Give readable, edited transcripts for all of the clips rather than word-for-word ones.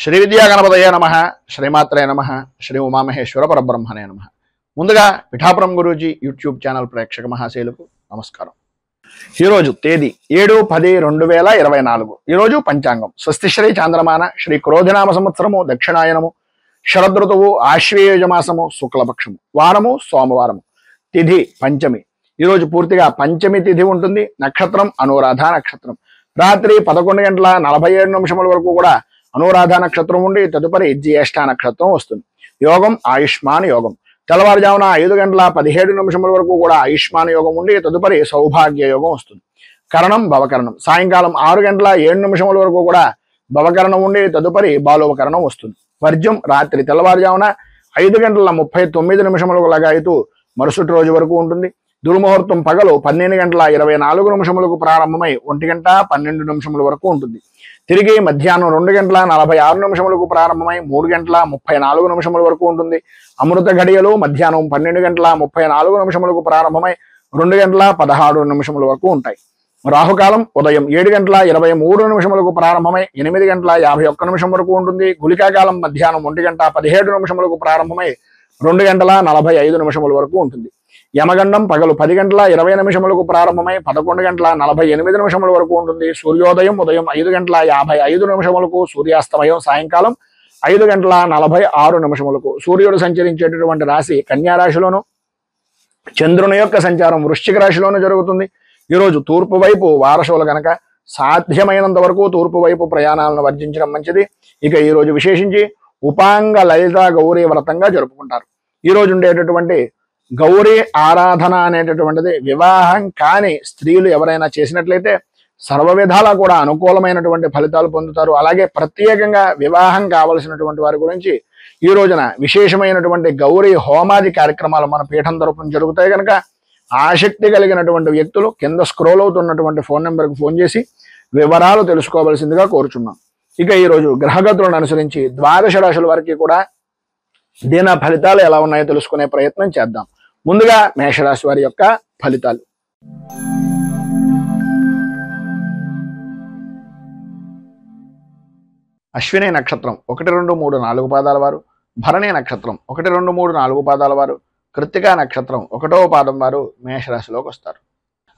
శ్రీ విద్యా గణపతయే నమః, శ్రీమాత్రే నమః, శ్రీ ఉమామహేశ్వర పరబ్రహ్మణే నమః. ముందుగా పిఠాపురం గురూజీ యూట్యూబ్ ఛానల్ ప్రేక్షక మహాశైలకు నమస్కారం. ఈరోజు తేదీ 7-10-2024. ఈరోజు పంచాంగం స్వస్తి శ్రీ చాంద్రమాన శ్రీ క్రోధినామ సంవత్సరము దక్షిణాయనము శరదృతువు ఆశ్వయుజమాసము శుక్లపక్షము వారము సోమవారము తిథి పంచమి. ఈరోజు పూర్తిగా పంచమి తిథి ఉంటుంది. నక్షత్రం అనురాధ నక్షత్రం. రాత్రి 11:47 వరకు కూడా అనురాధ నక్షత్రం ఉండి తదుపరి జ్యేష్ఠ నక్షత్రం వస్తుంది. యోగం ఆయుష్మాన్ యోగం. తెల్లవారుజామున 5:17 వరకు కూడా ఆయుష్మాన్ యోగం ఉండి తదుపరి సౌభాగ్య యోగం వస్తుంది. కరణం భవకరణం. సాయంకాలం 6:07 వరకు కూడా భవకరణం ఉండి తదుపరి బాలోవకరణం వస్తుంది. వర్జ్యం రాత్రి తెల్లవారుజామున 5:39 లగాయతూ మరుసటి రోజు వరకు ఉంటుంది. దుర్ముహూర్తం పగలు 12:24 ప్రారంభమై 1:12 వరకు ఉంటుంది. తిరిగి మధ్యాహ్నం 2:46 ప్రారంభమై 3:34 వరకు ఉంటుంది. అమృత ఘడియలు మధ్యాహ్నం 12:34 ప్రారంభమై 2:16 వరకు ఉంటాయి. రాహుకాలం ఉదయం 7:23 ప్రారంభమై 8:51 వరకు ఉంటుంది. గుళికాకాలం మధ్యాహ్నం 1:17 ప్రారంభమై 2:45 వరకు ఉంటుంది. యమగండం పగలు 10:20 ప్రారంభమై 11:48 వరకు ఉంటుంది. సూర్యోదయం ఉదయం 5:55 సూర్యాస్తమయం సాయంకాలం 5:46 సూర్యుడు సంచరించేటటువంటి రాశి కన్యా రాశిలోను, చంద్రుని యొక్క సంచారం వృశ్చిక రాశిలోను జరుగుతుంది. ఈరోజు తూర్పు వైపు వారసులు కనుక సాధ్యమైనంత వరకు తూర్పు వైపు ప్రయాణాలను వర్జించడం మంచిది. ఇక ఈరోజు విశేషించి ఉపాంగ లలిత గౌరీ వ్రతంగా జరుపుకుంటారు. ఈరోజు ఉండేటటువంటి గౌరీ ఆరాధన అనేటటువంటిది వివాహం కాని స్త్రీలు ఎవరైనా చేసినట్లయితే సర్వ విధాలా కూడా అనుకూలమైనటువంటి ఫలితాలు పొందుతారు. అలాగే ప్రత్యేకంగా వివాహం కావలసినటువంటి వారి గురించి ఈ రోజున విశేషమైనటువంటి గౌరీ హోమాది కార్యక్రమాలు మన పీఠం తరపున జరుగుతాయి కనుక ఆసక్తి కలిగినటువంటి వ్యక్తులు కింద స్క్రోల్ అవుతున్నటువంటి ఫోన్ నెంబర్కి ఫోన్ చేసి వివరాలు తెలుసుకోవలసిందిగా కోరుచున్నాం. ఇక ఈరోజు గ్రహగతులను అనుసరించి ద్వాదశ రాశుల వారికి కూడా దీని ఫలితాలు ఎలా ఉన్నాయో తెలుసుకునే ప్రయత్నం చేద్దాం. ముందుగా మేషరాశి వారి యొక్క ఫలితాలు. అశ్విని నక్షత్రం 1, 2, 3, 4 పాదాల వారు, భరణి నక్షత్రం 1, 2, 3, 4 పాదాల వారు, కృత్తికా నక్షత్రం 1వ పాదం వారు మేషరాశిలోకి వస్తారు.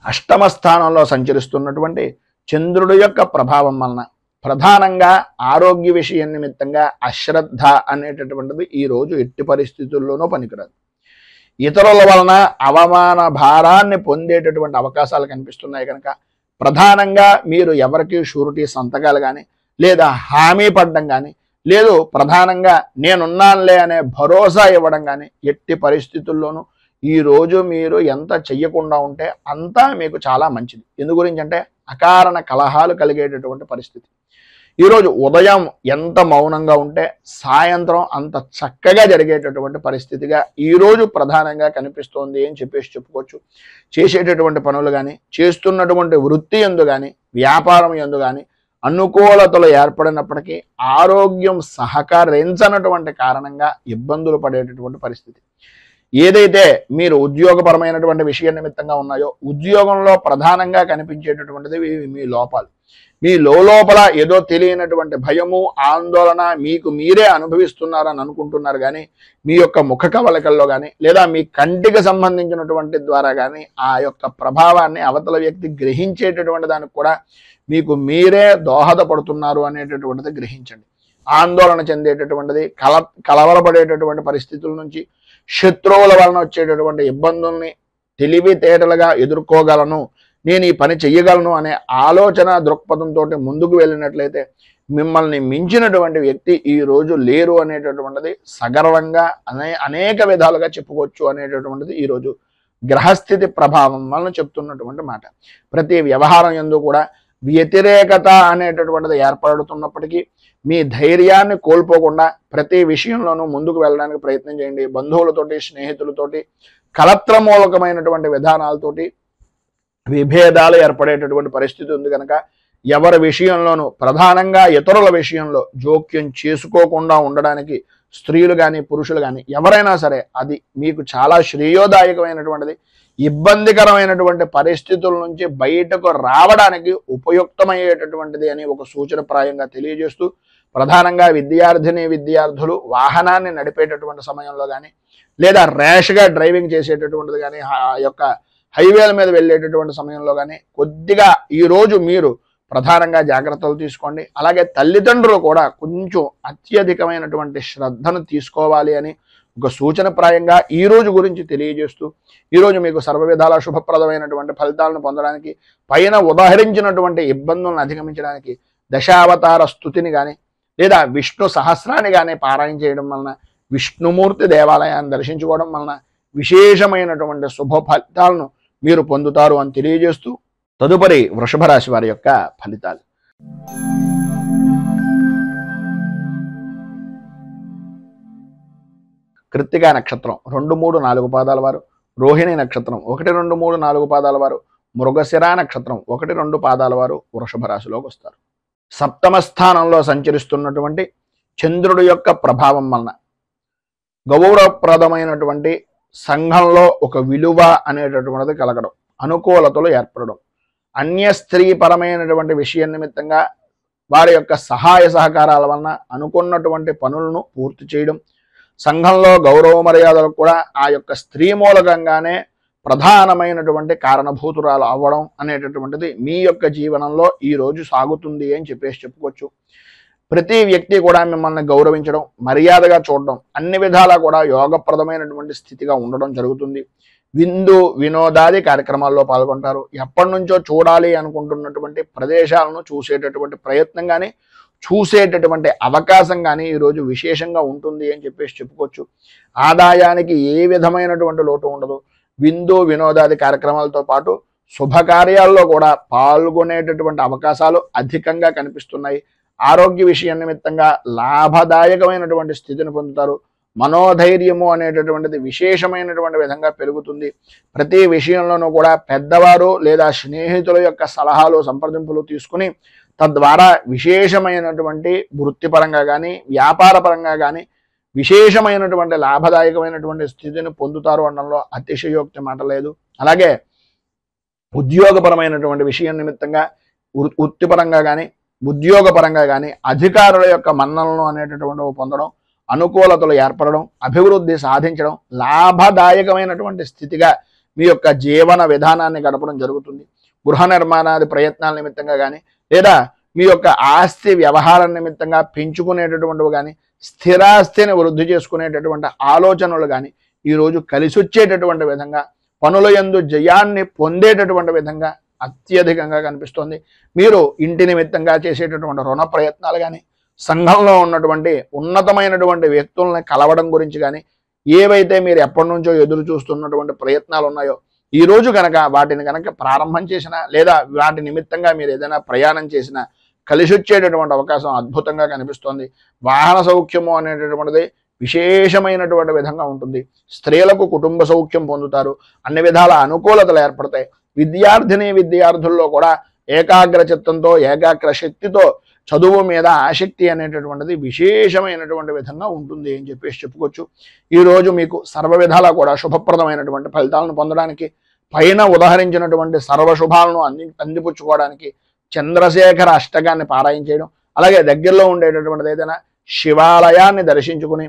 అష్టమ స్థానంలో సంచరిస్తున్నటువంటి చంద్రుడి యొక్క ప్రభావం వలన ప్రధానంగా ఆరోగ్య విషయం నిమిత్తంగా అశ్రద్ధ అనేటటువంటిది ఈ రోజు ఎట్టి పరిస్థితుల్లోనూ పనికిరాదు. ఇతరుల వలన అవమాన భారాన్ని పొందేటటువంటి అవకాశాలు కనిపిస్తున్నాయి కనుక ప్రధానంగా మీరు ఎవరికి షూరిటీ సంతకాలు కానీ లేదా హామీ పడడం కానీ లేదు ప్రధానంగా నేనున్నానులే అనే భరోసా ఇవ్వడం కానీ ఎట్టి పరిస్థితుల్లోనూ ఈ రోజు మీరు ఎంత చెయ్యకుండా ఉంటే అంతా మీకు చాలా మంచిది. ఎందు గురించి అంటే అకారణ కలహాలు కలిగేటటువంటి పరిస్థితి. ఈరోజు ఉదయం ఎంత మౌనంగా ఉంటే సాయంత్రం అంత చక్కగా జరిగేటటువంటి పరిస్థితిగా ఈరోజు ప్రధానంగా కనిపిస్తోంది అని చెప్పుకోవచ్చు. చేసేటటువంటి పనులు కానీ చేస్తున్నటువంటి వృత్తి యందు కానీ వ్యాపారం యందు కానీ అనుకూలతలు ఏర్పడినప్పటికీ ఆరోగ్యం సహకరించనటువంటి కారణంగా ఇబ్బందులు పడేటటువంటి పరిస్థితి. ఏదైతే మీరు ఉద్యోగపరమైనటువంటి విషయ నిమిత్తంగా ఉన్నాయో ఉద్యోగంలో ప్రధానంగా కనిపించేటటువంటిది మీ లోపాలు. మీ లోపల ఏదో తెలియనటువంటి భయము ఆందోళన మీకు మీరే అనుభవిస్తున్నారని అనుకుంటున్నారు కానీ మీ యొక్క ముఖ కవళికల్లో కానీ లేదా మీ కంటికి సంబంధించినటువంటి ద్వారా కానీ ఆ యొక్క ప్రభావాన్ని అవతల వ్యక్తి గ్రహించేటటువంటి దానికి కూడా మీకు మీరే దోహదపడుతున్నారు అనేటటువంటిది గ్రహించండి. ఆందోళన చెందేటటువంటిది కలవరపడేటటువంటి పరిస్థితుల నుంచి శత్రువుల వలన వచ్చేటటువంటి ఇబ్బందుల్ని తెలివితేటలుగా ఎదుర్కోగలను, నేను ఈ పని చెయ్యగలను అనే ఆలోచన దృక్పథంతో ముందుకు వెళ్ళినట్లయితే మిమ్మల్ని మించినటువంటి వ్యక్తి ఈ రోజు లేరు అనేటటువంటిది సగర్వంగా అనేక విధాలుగా చెప్పుకోవచ్చు అనేటటువంటిది ఈరోజు గ్రహస్థితి ప్రభావం వలన చెప్తున్నటువంటి మాట. ప్రతి వ్యవహారం యందు కూడా వ్యతిరేకత అనేటటువంటిది ఏర్పడుతున్నప్పటికీ మీ ధైర్యాన్ని కోల్పోకుండా ప్రతి విషయంలోనూ ముందుకు వెళ్ళడానికి ప్రయత్నం చేయండి. బంధువులతోటి స్నేహితులతోటి కలత్రమూలకమైనటువంటి విధానాలతోటి విభేదాలు ఏర్పడేటటువంటి పరిస్థితి ఉంది కనుక ఎవరి విషయంలోనూ ప్రధానంగా ఇతరుల విషయంలో జోక్యం చేసుకోకుండా ఉండడానికి స్త్రీలు కానీ పురుషులు కానీ ఎవరైనా సరే అది మీకు చాలా శ్రేయోదాయకమైనటువంటిది. ఇబ్బందికరమైనటువంటి పరిస్థితుల నుంచి బయటకు రావడానికి ఉపయుక్తమయ్యేటటువంటిది అని ఒక సూచన ప్రాయంగా తెలియజేస్తూ ప్రధానంగా విద్యార్థులు వాహనాన్ని నడిపేటటువంటి సమయంలో కానీ, లేదా ర్యాష్గా డ్రైవింగ్ చేసేటటువంటిది కానీ, ఆ యొక్క హైవేల మీద వెళ్ళేటటువంటి సమయంలో కానీ కొద్దిగా ఈరోజు మీరు ప్రధానంగా జాగ్రత్తలు తీసుకోండి. అలాగే తల్లిదండ్రులు కూడా కొంచెం అత్యధికమైనటువంటి శ్రద్ధను తీసుకోవాలి అని ఒక సూచనప్రాయంగా ఈ రోజు గురించి తెలియజేస్తూ, ఈరోజు మీకు సర్వ విధాల శుభప్రదమైనటువంటి ఫలితాలను పొందడానికి, పైన ఉదాహరించినటువంటి ఇబ్బందులను అధిగమించడానికి దశావతార స్తుతిని కానీ, లేదా విష్ణు సహస్రాన్ని కానీ పారాయణ చేయడం వలన, విష్ణుమూర్తి దేవాలయాన్ని దర్శించుకోవడం వలన విశేషమైనటువంటి శుభ ఫలితాలను మీరు పొందుతారు అని తెలియజేస్తూ, తదుపరి వృషభ రాశి వారి యొక్క ఫలితాలు. కృత్తికా నక్షత్రం 2, 3, 4 పాదాల వారు, రోహిణి నక్షత్రం 1, 2, 3, 4 పాదాల వారు, మృగశిర నక్షత్రం 1, 2 పాదాల వారు వృషభ రాశిలోకి వస్తారు. సప్తమ స్థానంలో సంచరిస్తున్నటువంటి చంద్రుడి యొక్క ప్రభావం వలన గౌరవప్రదమైనటువంటి సంఘంలో ఒక విలువ అనేటటువంటిది కలగడం, అనుకూలతలు ఏర్పడడం, అన్య స్త్రీ పరమైనటువంటి విషయం నిమిత్తంగా వారి యొక్క సహాయ సహకారాల వలన అనుకున్నటువంటి పనులను పూర్తి చేయడం, సంఘంలో గౌరవ మర్యాదలకు కూడా ఆ యొక్క స్త్రీ మూలకంగానే ప్రధానమైనటువంటి కారణభూతురాలు అవ్వడం అనేటటువంటిది మీ యొక్క జీవనంలో ఈరోజు సాగుతుంది అని చెప్పుకోవచ్చు. ప్రతి వ్యక్తి కూడా మిమ్మల్ని గౌరవించడం, మర్యాదగా చూడడం, అన్ని విధాలా కూడా యోగప్రదమైనటువంటి స్థితిగా ఉండడం జరుగుతుంది. విందు వినోదాది కార్యక్రమాల్లో పాల్గొంటారు. ఎప్పటి నుంచో చూడాలి అనుకుంటున్నటువంటి ప్రదేశాలను చూసేటటువంటి ప్రయత్నం కానీ, చూసేటటువంటి అవకాశం కానీ ఈరోజు విశేషంగా ఉంటుంది అని చెప్పుకోవచ్చు. ఆదాయానికి ఏ విధమైనటువంటి లోటు ఉండదు. విందు వినోదాది కార్యక్రమాలతో పాటు శుభకార్యాల్లో కూడా పాల్గొనేటటువంటి అవకాశాలు అధికంగా కనిపిస్తున్నాయి. ఆరోగ్య విషయం నిమిత్తంగా లాభదాయకమైనటువంటి స్థితిని పొందుతారు. మనోధైర్యము అనేటటువంటిది విశేషమైనటువంటి విధంగా పెరుగుతుంది. ప్రతి విషయంలోనూ కూడా పెద్దవారు లేదా స్నేహితుల యొక్క సలహాలు సంప్రదింపులు తీసుకుని తద్వారా విశేషమైనటువంటి వృత్తిపరంగా కానీ, వ్యాపారపరంగా కానీ విశేషమైనటువంటి లాభదాయకమైనటువంటి స్థితిని పొందుతారు అనడంలో అతిశయోక్తి మాట లేదు. అలాగే ఉద్యోగపరమైనటువంటి విషయం నిమిత్తంగా వృత్తిపరంగా కానీ, ఉద్యోగపరంగా కానీ అధికారుల యొక్క మన్ననలను అనేటటువంటివి పొందడం, అనుకూలతలు ఏర్పడడం, అభివృద్ధి సాధించడం, లాభదాయకమైనటువంటి స్థితిగా మీ యొక్క జీవన విధానాన్ని గడపడం జరుగుతుంది. గృహ నిర్మాణాది ప్రయత్నాల నిమిత్తంగా కానీ, లేదా మీ యొక్క ఆస్తి వ్యవహారం నిమిత్తంగా పెంచుకునేటటువంటివి కానీ, స్థిరాస్తిని వృద్ధి చేసుకునేటటువంటి ఆలోచనలు కానీ ఈరోజు కలిసి వచ్చేటటువంటి విధంగా, పనుల యందు జయాన్ని పొందేటటువంటి విధంగా అత్యధికంగా కనిపిస్తోంది. మీరు ఇంటి నిమిత్తంగా చేసేటటువంటి రుణ ప్రయత్నాలు కానీ, సంఘంలో ఉన్నటువంటి ఉన్నతమైనటువంటి వ్యక్తుల్ని కలవడం గురించి కానీ, ఏవైతే మీరు ఎప్పటి నుంచో ఎదురు చూస్తున్నటువంటి ప్రయత్నాలు ఉన్నాయో ఈరోజు కనుక వాటిని కనుక ప్రారంభం చేసినా, లేదా వాటి నిమిత్తంగా మీరు ఏదైనా ప్రయాణం చేసినా కలిసి వచ్చేటటువంటి అవకాశం అద్భుతంగా కనిపిస్తోంది. వాహన సౌఖ్యము అనేటటువంటిది విశేషమైనటువంటి విధంగా ఉంటుంది. స్త్రీలకు కుటుంబ సౌఖ్యం పొందుతారు. అన్ని విధాల అనుకూలతలు ఏర్పడతాయి. విద్యార్థుల్లో కూడా ఏకాగ్ర చిత్తంతో, ఏకాగ్ర శక్తితో చదువు మీద ఆసక్తి అనేటటువంటిది విశేషమైనటువంటి విధంగా ఉంటుంది అని చెప్పుకోవచ్చు. ఈరోజు మీకు సర్వ విధాలా కూడా శుభప్రదమైనటువంటి ఫలితాలను పొందడానికి, పైన ఉదాహరించినటువంటి సర్వశుభాలను అందిపుచ్చుకోవడానికి చంద్రశేఖర అష్టకాన్ని పారాయణ చేయడం, అలాగే దగ్గరలో ఉండేటటువంటిది ఏదైనా శివాలయాన్ని దర్శించుకుని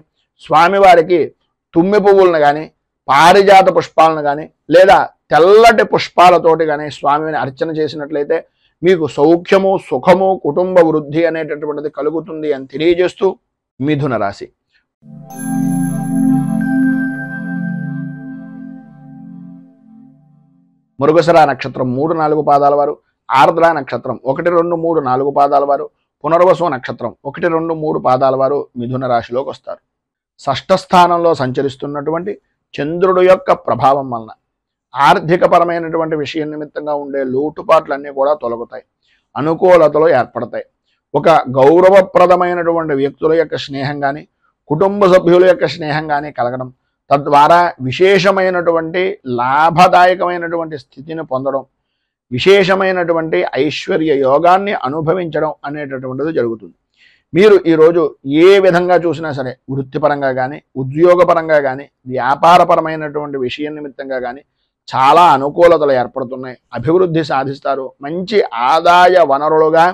స్వామివారికి తుమ్మి పువ్వులను కానీ, పారిజాత పుష్పాలను కానీ, లేదా తెల్లటి పుష్పాలతోటి కానీ స్వామిని అర్చన చేసినట్లయితే మీకు సౌఖ్యము, సుఖము, కుటుంబ వృద్ధి అనేటటువంటిది కలుగుతుంది అని తెలియజేస్తూ, మిథున రాశి. మృగశిర నక్షత్రం 3, 4 పాదాల వారు, ఆర్ద్ర నక్షత్రం 1, 2, 3, 4 పాదాల వారు, పునర్వసు నక్షత్రం 1, 2, 3 పాదాల వారు మిథున రాశిలోకి వస్తారు. షష్ఠ స్థానంలో సంచరిస్తున్నటువంటి చంద్రుడు యొక్క ప్రభావం వలన ఆర్థికపరమైనటువంటి విషయం నిమిత్తంగా ఉండే లోటుపాట్లన్నీ కూడా తొలగుతాయి. అనుకూలతలు ఏర్పడతాయి. ఒక గౌరవప్రదమైనటువంటి వ్యక్తుల యొక్క స్నేహం కానీ, కుటుంబ సభ్యుల యొక్క స్నేహం కానీ కలగడం, తద్వారా విశేషమైనటువంటి లాభదాయకమైనటువంటి స్థితిని పొందడం, విశేషమైనటువంటి ఐశ్వర్య యోగాన్ని అనుభవించడం అనేటటువంటిది జరుగుతుంది. మీరు ఈరోజు ఏ విధంగా చూసినా సరే, వృత్తిపరంగా కానీ, ఉద్యోగపరంగా కానీ, వ్యాపారపరమైనటువంటి విషయం నిమిత్తంగా కానీ చాలా అనుకూలతలు ఏర్పడుతున్నాయి. అభివృద్ధి సాధిస్తారు. మంచి ఆదాయ వనరులుగా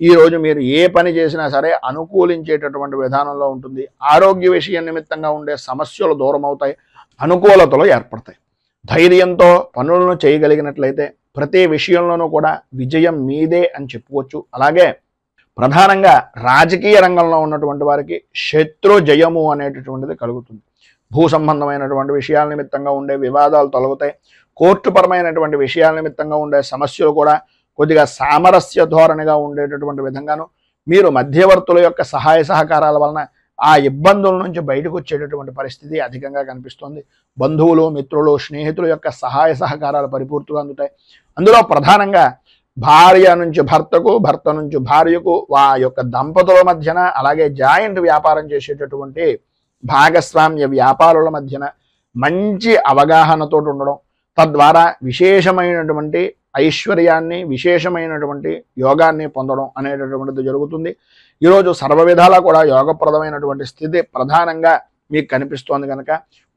ఈరోజు మీరు ఏ పని చేసినా సరే అనుకూలించేటటువంటి విధానంలో ఉంటుంది. ఆరోగ్య విషయం నిమిత్తంగా ఉండే సమస్యలు దూరం అవుతాయి, అనుకూలతలు ఏర్పడతాయి. ధైర్యంతో పనులను చేయగలిగినట్లయితే ప్రతి విషయంలోనూ కూడా విజయం మీదే అని చెప్పుకోవచ్చు. అలాగే ప్రధానంగా రాజకీయ రంగంలో ఉన్నటువంటి వారికి శత్రు జయము అనేటటువంటిది కలుగుతుంది. భూ సంబంధమైనటువంటి విషయాల నిమిత్తంగా ఉండే వివాదాలు తొలగుతాయి. కోర్టుపరమైనటువంటి విషయాల నిమిత్తంగా ఉండే సమస్యలు కూడా కొద్దిగా సామరస్య ధోరణిగా ఉండేటటువంటి విధంగాను మీరు మధ్యవర్తుల యొక్క సహాయ సహకారాల వలన ఆ ఇబ్బందుల నుంచి బయటకు వచ్చేటటువంటి పరిస్థితి అధికంగా కనిపిస్తుంది. బంధువులు, మిత్రులు, స్నేహితుల యొక్క సహాయ సహకారాలు పరిపూర్తిగా అందుతాయి. అందులో ప్రధానంగా భార్య నుంచి భర్తకు, భర్త నుంచి భార్యకు, ఆ యొక్క దంపతుల మధ్యన, అలాగే జాయింట్ వ్యాపారం చేసేటటువంటి భాగస్వామ్య వ్యాపారుల మధ్యన మంచి అవగాహనతో ఉండడం, తద్వారా విశేషమైనటువంటి ఐశ్వర్యాన్ని, విశేషమైనటువంటి యోగాన్ని పొందడం అనేటటువంటిది జరుగుతుంది. ఈరోజు సర్వ విధాలా కూడా యోగప్రదమైనటువంటి స్థితి ప్రధానంగా మీకు కనిపిస్తోంది కనుక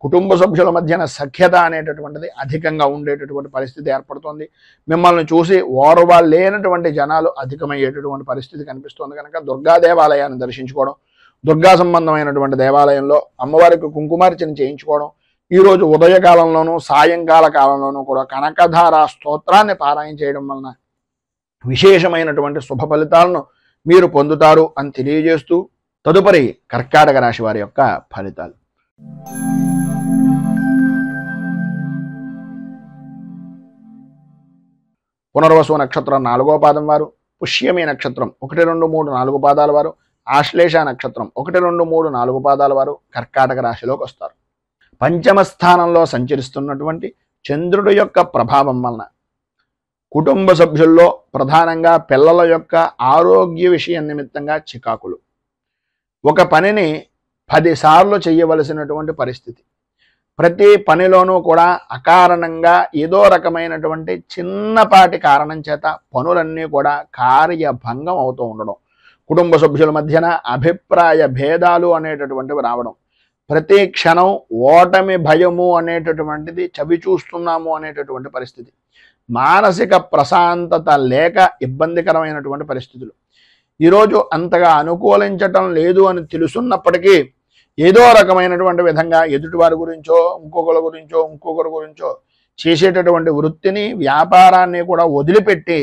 కుటుంబ సభ్యుల మధ్యన సఖ్యత అనేటటువంటిది అధికంగా ఉండేటటువంటి పరిస్థితి ఏర్పడుతోంది. మిమ్మల్ని చూసి ఓర్వలేనటువంటి జనాలు అధికమయ్యేటటువంటి పరిస్థితి కనిపిస్తోంది కనుక దుర్గా దేవాలయాన్ని దర్శించుకోవడం, దుర్గా సంబంధమైనటువంటి దేవాలయంలో అమ్మవారికి కుంకుమార్చన చేయించుకోవడం, ఈరోజు ఉదయకాలంలోనూ సాయంకాల కాలంలోనూ కూడా కనకధార స్తోత్రాన్ని పారాయణ చేయడం వలన విశేషమైనటువంటి శుభ ఫలితాలను మీరు పొందుతారు అని తెలియజేస్తూ తదుపరి కర్కాటక రాశి వారి యొక్క ఫలితాలు. పునర్వసు నక్షత్రం 4వ పాదం వారు, పుష్యమి నక్షత్రం 1, 2, 3, 4 పాదాల వారు, ఆశ్లేష నక్షత్రం 1, 2, 3, 4 పాదాల వారు కర్కాటక రాశిలోకి వస్తారు. పంచమ స్థానంలో సంచరిస్తున్నటువంటి చంద్రుడి యొక్క ప్రభావం వలన కుటుంబ సభ్యుల్లో ప్రధానంగా పిల్లల యొక్క ఆరోగ్య విషయం నిమిత్తంగా చికాకులు, ఒక పనిని 10 సార్లు చేయవలసినటువంటి పరిస్థితి, ప్రతి పనిలోనూ కూడా అకారణంగా ఏదో రకమైనటువంటి చిన్నపాటి కారణం చేత పనులన్నీ కూడా కార్యభంగం అవుతూ ఉండడం, కుటుంబ సభ్యుల మధ్యన అభిప్రాయ భేదాలు అనేటటువంటివి రావడం, ప్రతి క్షణం ఓటమి భయము అనేటటువంటిది చవి చూస్తున్నాము అనేటటువంటి పరిస్థితి, మానసిక ప్రశాంతత లేక ఇబ్బందికరమైనటువంటి పరిస్థితులు. ఈరోజు అంతగా అనుకూలించటం లేదు అని తెలుసున్నప్పటికీ ఏదో రకమైనటువంటి విధంగా ఎదుటివారి గురించో ఇంకొకరి గురించో చేసేటటువంటి వృత్తిని, వ్యాపారాన్ని కూడా వదిలిపెట్టి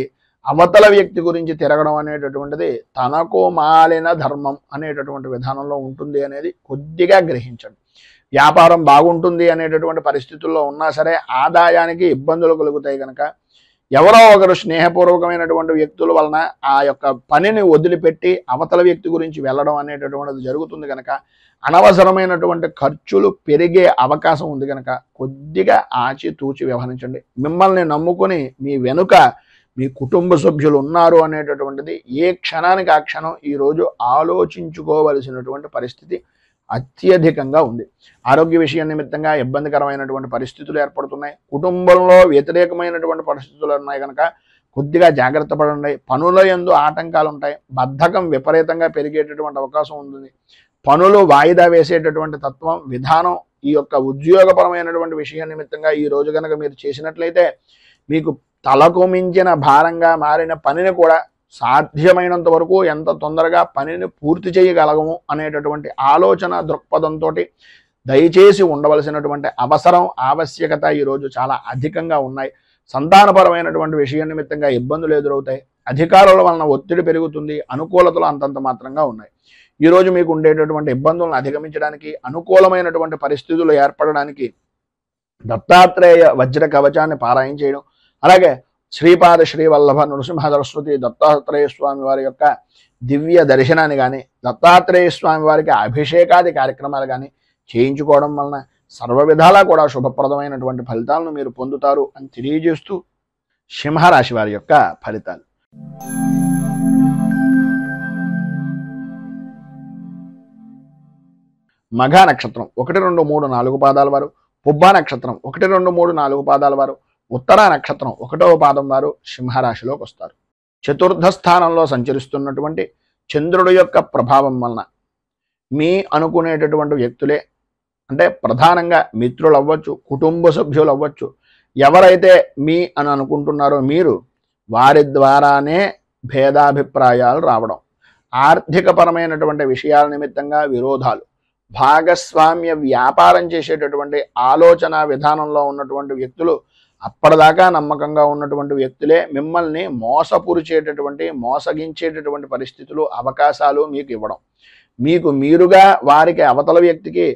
అవతల వ్యక్తి గురించి తిరగడం అనేటటువంటిది తనకు మాలిన ధర్మం అనేటటువంటి విధానంలో ఉంటుంది అనేది కొద్దిగా గ్రహించండి. వ్యాపారం బాగుంటుంది అనేటటువంటి పరిస్థితుల్లో ఉన్నా సరే ఆదాయానికి ఇబ్బందులు కలుగుతాయి కనుక ఎవరో ఒకరు స్నేహపూర్వకమైనటువంటి వ్యక్తుల వలన ఆ యొక్క పనిని వదిలిపెట్టి అవతల వ్యక్తి గురించి వెళ్ళడం అనేటటువంటిది జరుగుతుంది కనుక అనవసరమైనటువంటి ఖర్చులు పెరిగే అవకాశం ఉంది కనుక కొద్దిగా ఆచితూచి వ్యవహరించండి. మిమ్మల్ని నమ్ముకొని మీ వెనుక మీ కుటుంబ సభ్యులు ఉన్నారు అనేటటువంటిది ఏ క్షణానికి ఆ క్షణం ఈరోజు ఆలోచించుకోవలసినటువంటి పరిస్థితి అత్యధికంగా ఉంది. ఆరోగ్య విషయం నిమిత్తంగా ఇబ్బందికరమైనటువంటి పరిస్థితులు ఏర్పడుతున్నాయి. కుటుంబంలో వ్యతిరేకమైనటువంటి పరిస్థితులు ఉన్నాయి కనుక కొద్దిగా జాగ్రత్త పడండి. పనుల యందు ఆటంకాలు ఉంటాయి. బద్ధకం విపరీతంగా పెరిగేటటువంటి అవకాశం ఉంటుంది. పనులు వాయిదా వేసేటటువంటి తత్వం, విధానం ఈ యొక్క ఉద్యోగపరమైనటువంటి విషయం నిమిత్తంగా ఈ రోజు కనుక మీరు చేసినట్లయితే మీకు తలకు మించిన భారంగా మారిన పనిని కూడా సాధ్యమైనంత వరకు ఎంత తొందరగా పనిని పూర్తి చేయగలగము అనేటటువంటి ఆలోచన దృక్పథంతో దయచేసి ఉండవలసినటువంటి అవసరం, ఆవశ్యకత ఈరోజు చాలా అధికంగా ఉన్నాయి. సంతానపరమైనటువంటి విషయం నిమిత్తంగా ఇబ్బందులు ఎదురవుతాయి. అధికారుల వలన ఒత్తిడి పెరుగుతుంది. అనుకూలతలు అంతంత మాత్రంగా ఉన్నాయి. ఈరోజు మీకు ఉండేటటువంటి ఇబ్బందులను అధిగమించడానికి, అనుకూలమైనటువంటి పరిస్థితులు ఏర్పడడానికి దత్తాత్రేయ వజ్ర కవచాన్ని పారాయణ చేయడం, అలాగే శ్రీపాద శ్రీవల్లభ నృసింహ సరస్వతి దత్తాత్రేయ స్వామి వారి యొక్క దివ్య దర్శనాన్ని కానీ, దత్తాత్రేయ స్వామి వారికి అభిషేకాది కార్యక్రమాలు కానీ చేయించుకోవడం వలన సర్వ విధాలా కూడా శుభప్రదమైనటువంటి ఫలితాలను మీరు పొందుతారు అని తెలియజేస్తూ సింహరాశి వారి యొక్క ఫలితాలు. మఘ నక్షత్రం 1, 2, 3, 4 పాదాల వారు, పుబ్బ నక్షత్రం 1, 2, 3, 4 పాదాల వారు, ఉత్తర నక్షత్రం 1వ పాదం వారు సింహరాశిలోకి వస్తారు. చతుర్థ స్థానంలో సంచరిస్తున్నటువంటి చంద్రుడి యొక్క ప్రభావం వలన మీ అనుకునేటటువంటి వ్యక్తులే, అంటే ప్రధానంగా మిత్రులు అవ్వచ్చు, కుటుంబ సభ్యులు అవ్వచ్చు, ఎవరైతే మీ అని అనుకుంటున్నారో మీరు వారి ద్వారానే భేదాభిప్రాయాలు రావడం, ఆర్థికపరమైనటువంటి విషయాల నిమిత్తంగా విరోధాలు, భాగస్వామ్య వ్యాపారం చేసేటటువంటి ఆలోచన విధానంలో ఉన్నటువంటి వ్యక్తులు, అప్పటిదాకా నమ్మకంగా ఉన్నటువంటి వ్యక్తులే మిమ్మల్ని మోసపురిచేటటువంటి మోసగించేటటువంటి పరిస్థితులు అవకాశాలు మీకు ఇవ్వడం, మీకు మీరుగా వారికి అవతల వ్యక్తికి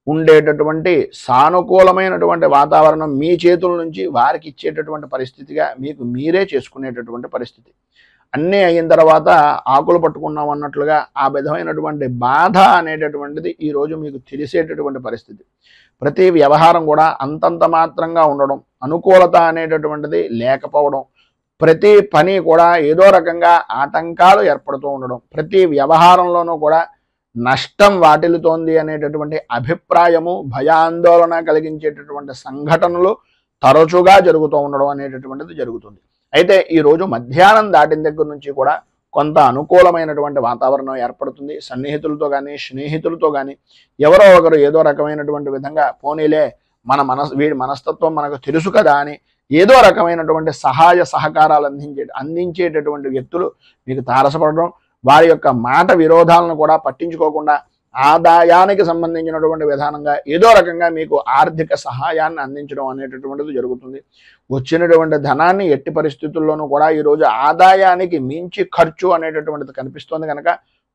ఉండేటటువంటి సానుకూలమైనటువంటి వాతావరణం మీ చేతుల నుంచి వారికి ఇచ్చేటటువంటి పరిస్థితిగా మీకు మీరే చేసుకునేటటువంటి పరిస్థితి. అన్నీ అయిన తర్వాత ఆకులు పట్టుకున్నాం అన్నట్లుగా ఆ విధమైనటువంటి బాధ అనేటటువంటిది ఈరోజు మీకు తెలిసేటటువంటి పరిస్థితి. ప్రతి వ్యవహారం కూడా అంతంత మాత్రంగా ఉండడం, అనుకూలత అనేటటువంటిది లేకపోవడం, ప్రతి పని కూడా ఏదో రకంగా ఆటంకాలు ఏర్పడుతూ ఉండడం, ప్రతి వ్యవహారంలోనూ కూడా నష్టం వాటిల్లుతోంది అనేటటువంటి అభిప్రాయము, భయాందోళన కలిగించేటటువంటి సంఘటనలు తరచుగా జరుగుతూ ఉండడం అనేటటువంటిది జరుగుతుంది. అయితే ఈరోజు మధ్యాహ్నం దాటిన దగ్గర నుంచి కూడా కొంత అనుకూలమైనటువంటి వాతావరణం ఏర్పడుతుంది. సన్నిహితులతో కానీ స్నేహితులతో కానీ ఎవరో ఒకరు ఏదో రకమైనటువంటి విధంగా పోనీలే వీడి మనస్తత్వం మనకు తెలుసు కదా అని ఏదో రకమైనటువంటి సహాయ సహకారాలు అందించేటటువంటి వ్యక్తులు మీకు తారసపడడం, వారి యొక్క మాట విరోధాలను కూడా పట్టించుకోకుండా ఆదాయానికి సంబంధించినటువంటి విధానంగా ఏదో రకంగా మీకు ఆర్థిక సహాయాన్ని అందించడం అనేటటువంటిది జరుగుతుంది. వచ్చినటువంటి ధనాన్ని ఎట్టి పరిస్థితుల్లోనూ కూడా ఈరోజు ఆదాయానికి మించి ఖర్చు అనేటటువంటిది కనిపిస్తోంది కనుక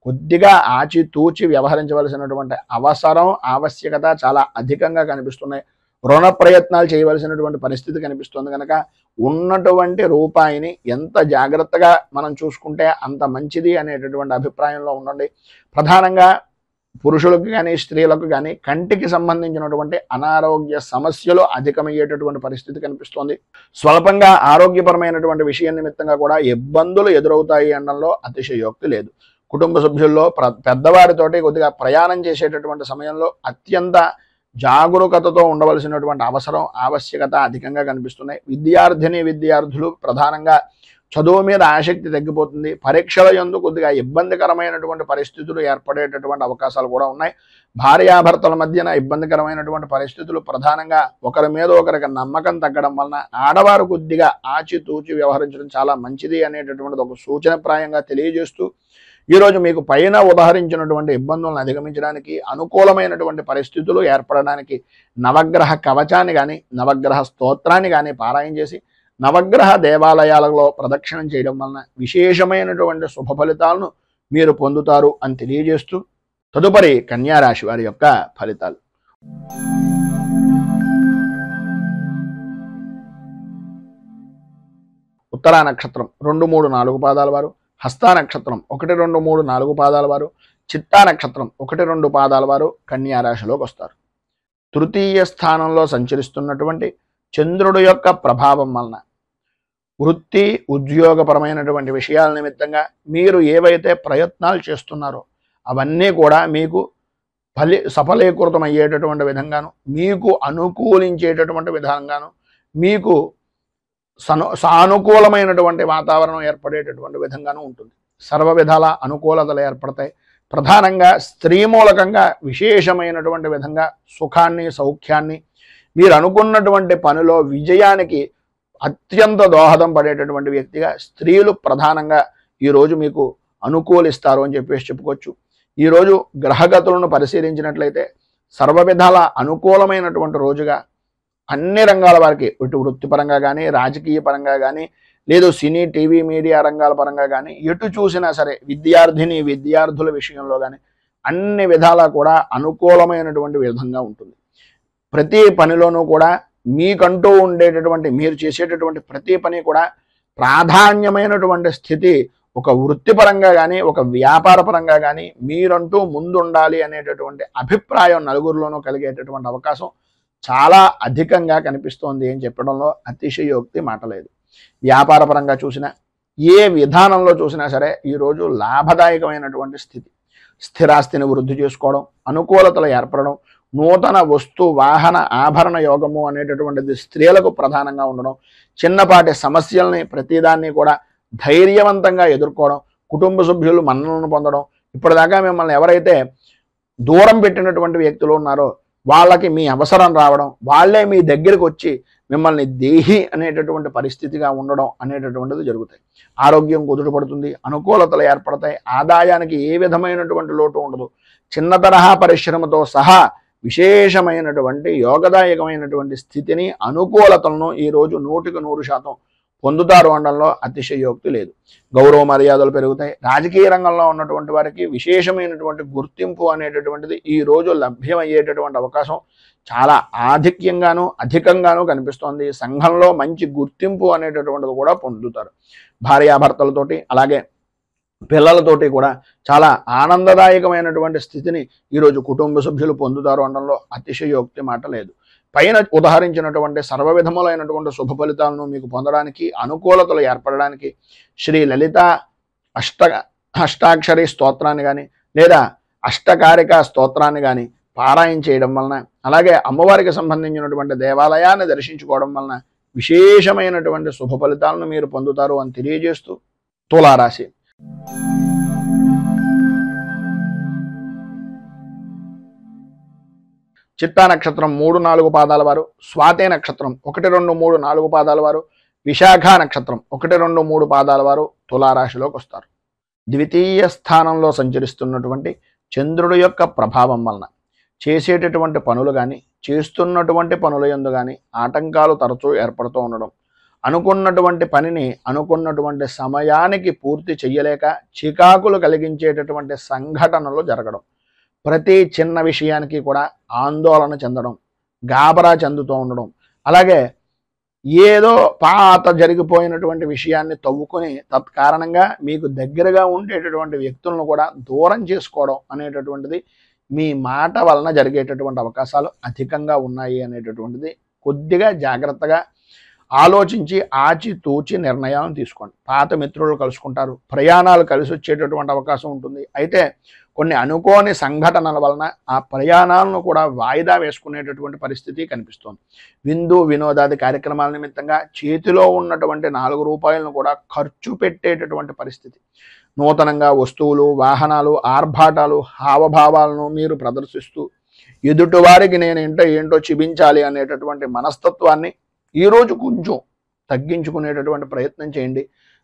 కొద్దిగా ఆచితూచి వ్యవహరించవలసినటువంటి అవసరం, ఆవశ్యకత చాలా అధికంగా కనిపిస్తున్నాయి. రుణ ప్రయత్నాలు చేయవలసినటువంటి పరిస్థితి కనిపిస్తుంది కనుక ఉన్నటువంటి రూపాయిని ఎంత జాగ్రత్తగా మనం చూసుకుంటే అంత మంచిది అనేటటువంటి అభిప్రాయంలో ఉండండి. ప్రధానంగా పురుషులకు కానీ స్త్రీలకు కానీ కంటికి సంబంధించినటువంటి అనారోగ్య సమస్యలు అధికమయ్యేటటువంటి పరిస్థితి కనిపిస్తోంది. స్వల్పంగా ఆరోగ్యపరమైనటువంటి విషయం నిమిత్తంగా కూడా ఇబ్బందులు ఎదురవుతాయి అనడంలో అతిశయోక్తి లేదు. కుటుంబ సభ్యుల్లో పెద్దవారితోటి కొద్దిగా ప్రయాణం చేసేటటువంటి సమయంలో అత్యంత జాగరూకతతో ఉండవలసినటువంటి అవసరం, ఆవశ్యకత అధికంగా కనిపిస్తున్నాయి. విద్యార్థులు ప్రధానంగా చదువు మీద ఆసక్తి తగ్గిపోతుంది. పరీక్షల యందు కొద్దిగా ఇబ్బందికరమైనటువంటి పరిస్థితులు ఏర్పడేటటువంటి అవకాశాలు కూడా ఉన్నాయి. భార్యాభర్తల మధ్యన ఇబ్బందికరమైనటువంటి పరిస్థితులు, ప్రధానంగా ఒకరి మీద ఒకరికి నమ్మకం తగ్గడం వలన ఆడవారు కొద్దిగా ఆచితూచి వ్యవహరించడం చాలా మంచిది అనేటటువంటిది ఒక సూచనప్రాయంగా తెలియజేస్తూ ఈరోజు మీకు పైన ఉదాహరించినటువంటి ఇబ్బందులను అధిగమించడానికి, అనుకూలమైనటువంటి పరిస్థితులు ఏర్పడడానికి నవగ్రహ కవచాన్ని కానీ నవగ్రహ స్తోత్రాన్ని కానీ పారాయణ చేసి నవగ్రహ దేవాలయాలలో ప్రదక్షిణం చేయడం వలన విశేషమైనటువంటి శుభ ఫలితాలను మీరు పొందుతారు అని తెలియజేస్తూ తదుపరి కన్యా రాశి వారి యొక్క ఫలితాలు. ఉత్తరా నక్షత్రం 2, 3, 4 పాదాల వారు, హస్తా నక్షత్రం 1, 2, 3, 4 పాదాల వారు, చిత్తా నక్షత్రం 1, 2 పాదాల వారు కన్యా రాశిలోకి వస్తారు. తృతీయ స్థానంలో సంచరిస్తున్నటువంటి చంద్రుడు యొక్క ప్రభావం వలన వృత్తి ఉద్యోగపరమైనటువంటి విషయాల నిమిత్తంగా మీరు ఏవైతే ప్రయత్నాలు చేస్తున్నారో అవన్నీ కూడా మీకు సఫలీకృతమయ్యేటటువంటి విధంగాను, మీకు అనుకూలించేటటువంటి విధంగాను, మీకు సానుకూలమైనటువంటి వాతావరణం ఏర్పడేటటువంటి విధంగాను ఉంటుంది. సర్వ విధాల అనుకూలతలు ఏర్పడతాయి. ప్రధానంగా స్త్రీ మూలకంగా విశేషమైనటువంటి విధంగా సుఖాన్ని, సౌఖ్యాన్ని, మీరు అనుకున్నటువంటి పనిలో విజయానికి అత్యంత దోహదం పడేటటువంటి వ్యక్తిగా స్త్రీలు ప్రధానంగా ఈరోజు మీకు అనుకూలిస్తారు అని చెప్పేసి చెప్పుకోవచ్చు. ఈరోజు గ్రహగతులను పరిశీలించినట్లయితే సర్వ విధాల అనుకూలమైనటువంటి రోజుగా అన్ని రంగాల వారికి, ఇటు వృత్తిపరంగా కానీ, రాజకీయ పరంగా కానీ, లేదు సినీ, టీవీ, మీడియా రంగాల పరంగా కానీ, ఎటు చూసినా సరే విద్యార్థుల విషయంలో కానీ అన్ని విధాలా కూడా అనుకూలమైనటువంటి విధంగా ఉంటుంది. ప్రతి పనిలోనూ కూడా మీకంటూ ఉండేటటువంటి, మీరు చేసేటటువంటి ప్రతి పని కూడా ప్రాధాన్యమైనటువంటి స్థితి ఒక వృత్తిపరంగా కానీ, ఒక వ్యాపార పరంగా కానీ మీరంటూ ముందుండాలి అనేటటువంటి అభిప్రాయం నలుగురిలోనూ కలిగేటటువంటి అవకాశం చాలా అధికంగా కనిపిస్తోంది అని చెప్పడంలో అతిశయోక్తి మాట లేదు. వ్యాపార పరంగా చూసినా, ఏ విధానంలో చూసినా సరే ఈరోజు లాభదాయకమైనటువంటి స్థితి. స్థిరాస్తిని వృద్ధి చేసుకోవడం, అనుకూలతలు ఏర్పడడం, నూతన వస్తు వాహన ఆభరణ యోగము అనేటటువంటిది స్త్రీలకు ప్రధానంగా ఉండడం, చిన్నపాటి సమస్యల్ని ప్రతిదాన్ని కూడా ధైర్యవంతంగా ఎదుర్కోవడం, కుటుంబ సభ్యులు మన్ననలను పొందడం, ఇప్పటిదాకా మిమ్మల్ని ఎవరైతే దూరం పెట్టినటువంటి వ్యక్తులు ఉన్నారో వాళ్ళకి మీ అవసరం రావడం, వాళ్ళే మీ దగ్గరికి వచ్చి మిమ్మల్ని దేహి అనేటటువంటి పరిస్థితిగా ఉండడం అనేటటువంటిది జరుగుతాయి. ఆరోగ్యం కుదుటపడుతుంది, అనుకూలతలు ఏర్పడతాయి, ఆదాయానికి ఏ విధమైనటువంటి లోటు ఉండదు. చిన్న తరహా పరిశ్రమతో సహా విశేషమైనటువంటి యోగదాయకమైనటువంటి స్థితిని, అనుకూలతలను ఈరోజు 100% పొందుతారు అనడంలో అతిశయోక్తి లేదు. గౌరవ మర్యాదలు పెరుగుతాయి. రాజకీయ రంగంలో ఉన్నటువంటి వారికి విశేషమైనటువంటి గుర్తింపు అనేటటువంటిది ఈ రోజు లభ్యమయ్యేటటువంటి అవకాశం చాలా అధికంగాను కనిపిస్తోంది. సంఘంలో మంచి గుర్తింపు అనేటటువంటిది కూడా పొందుతారు. భార్యాభర్తలతోటి అలాగే పిల్లలతోటి కూడా చాలా ఆనందదాయకమైనటువంటి స్థితిని ఈరోజు కుటుంబ సభ్యులు పొందుతారు అనడంలో అతిశయోక్తి మాట లేదు. పైన ఉదాహరించినటువంటి సర్వ విధములైనటువంటి శుభ ఫలితాలను మీకు పొందడానికి, అనుకూలతలు ఏర్పడడానికి శ్రీ లలిత అష్టాక్షరి స్తోత్రాన్ని కానీ లేదా అష్టకారిక స్తోత్రాన్ని కానీ పారాయణ చేయడం వలన, అలాగే అమ్మవారికి సంబంధించినటువంటి దేవాలయాన్ని దర్శించుకోవడం వలన విశేషమైనటువంటి శుభ ఫలితాలను మీరు పొందుతారు అని తెలియజేస్తూ, తులారాశి చిత్తా నక్షత్రం 3-4 పాదాల వారు, స్వాతే నక్షత్రం 1, 2, 3, 4 పాదాల వారు, విశాఖ నక్షత్రం 1, 2, 3 పాదాల వారు తులారాశిలోకి వస్తారు. ద్వితీయ స్థానంలో సంచరిస్తున్నటువంటి చంద్రుడి యొక్క ప్రభావం వలన చేసేటటువంటి పనులు కానీ, చేస్తున్నటువంటి పనుల యందు కానీ ఆటంకాలు తరచూ ఏర్పడుతూ ఉండడం, అనుకున్నటువంటి పనిని అనుకున్నటువంటి సమయానికి పూర్తి చెయ్యలేక చికాకులు కలిగించేటటువంటి సంఘటనలు జరగడం, ప్రతి చిన్న విషయానికి కూడా ఆందోళన చెందడం, గాబరా చెందుతూ ఉండడం, అలాగే ఏదో పాత జరిగిపోయినటువంటి విషయాన్ని తవ్వుకొని తత్కారణంగా మీకు దగ్గరగా ఉండేటటువంటి వ్యక్తులను కూడా దూరం చేసుకోవడం అనేటటువంటిది మీ మాట వలన జరిగేటటువంటి అవకాశాలు అధికంగా ఉన్నాయి అనేటటువంటిది కొద్దిగా జాగ్రత్తగా ఆలోచించి ఆచితూచి నిర్ణయాలను తీసుకోండి. పాత మిత్రులు కలుసుకుంటారు, ప్రయాణాలు కలిసి వచ్చేటటువంటి అవకాశం ఉంటుంది. అయితే కొన్ని అనుకోని సంఘటనల వలన ఆ ప్రయాణాలను కూడా వాయిదా వేసుకునేటటువంటి పరిస్థితి కనిపిస్తోంది. విందు వినోదాది కార్యక్రమాల నిమిత్తంగా చేతిలో ఉన్నటువంటి 4 రూపాయలను కూడా ఖర్చు పెట్టేటటువంటి పరిస్థితి. నూతనంగా వస్తువులు, వాహనాలు, ఆర్భాటాలు, హావభావాలను మీరు ప్రదర్శిస్తూ ఎదుటివారికి ఏంటో చూపించాలి అనేటటువంటి మనస్తత్వాన్ని ఈరోజు కొంచెం తగ్గించుకునేటటువంటి ప్రయత్నం చేయండి.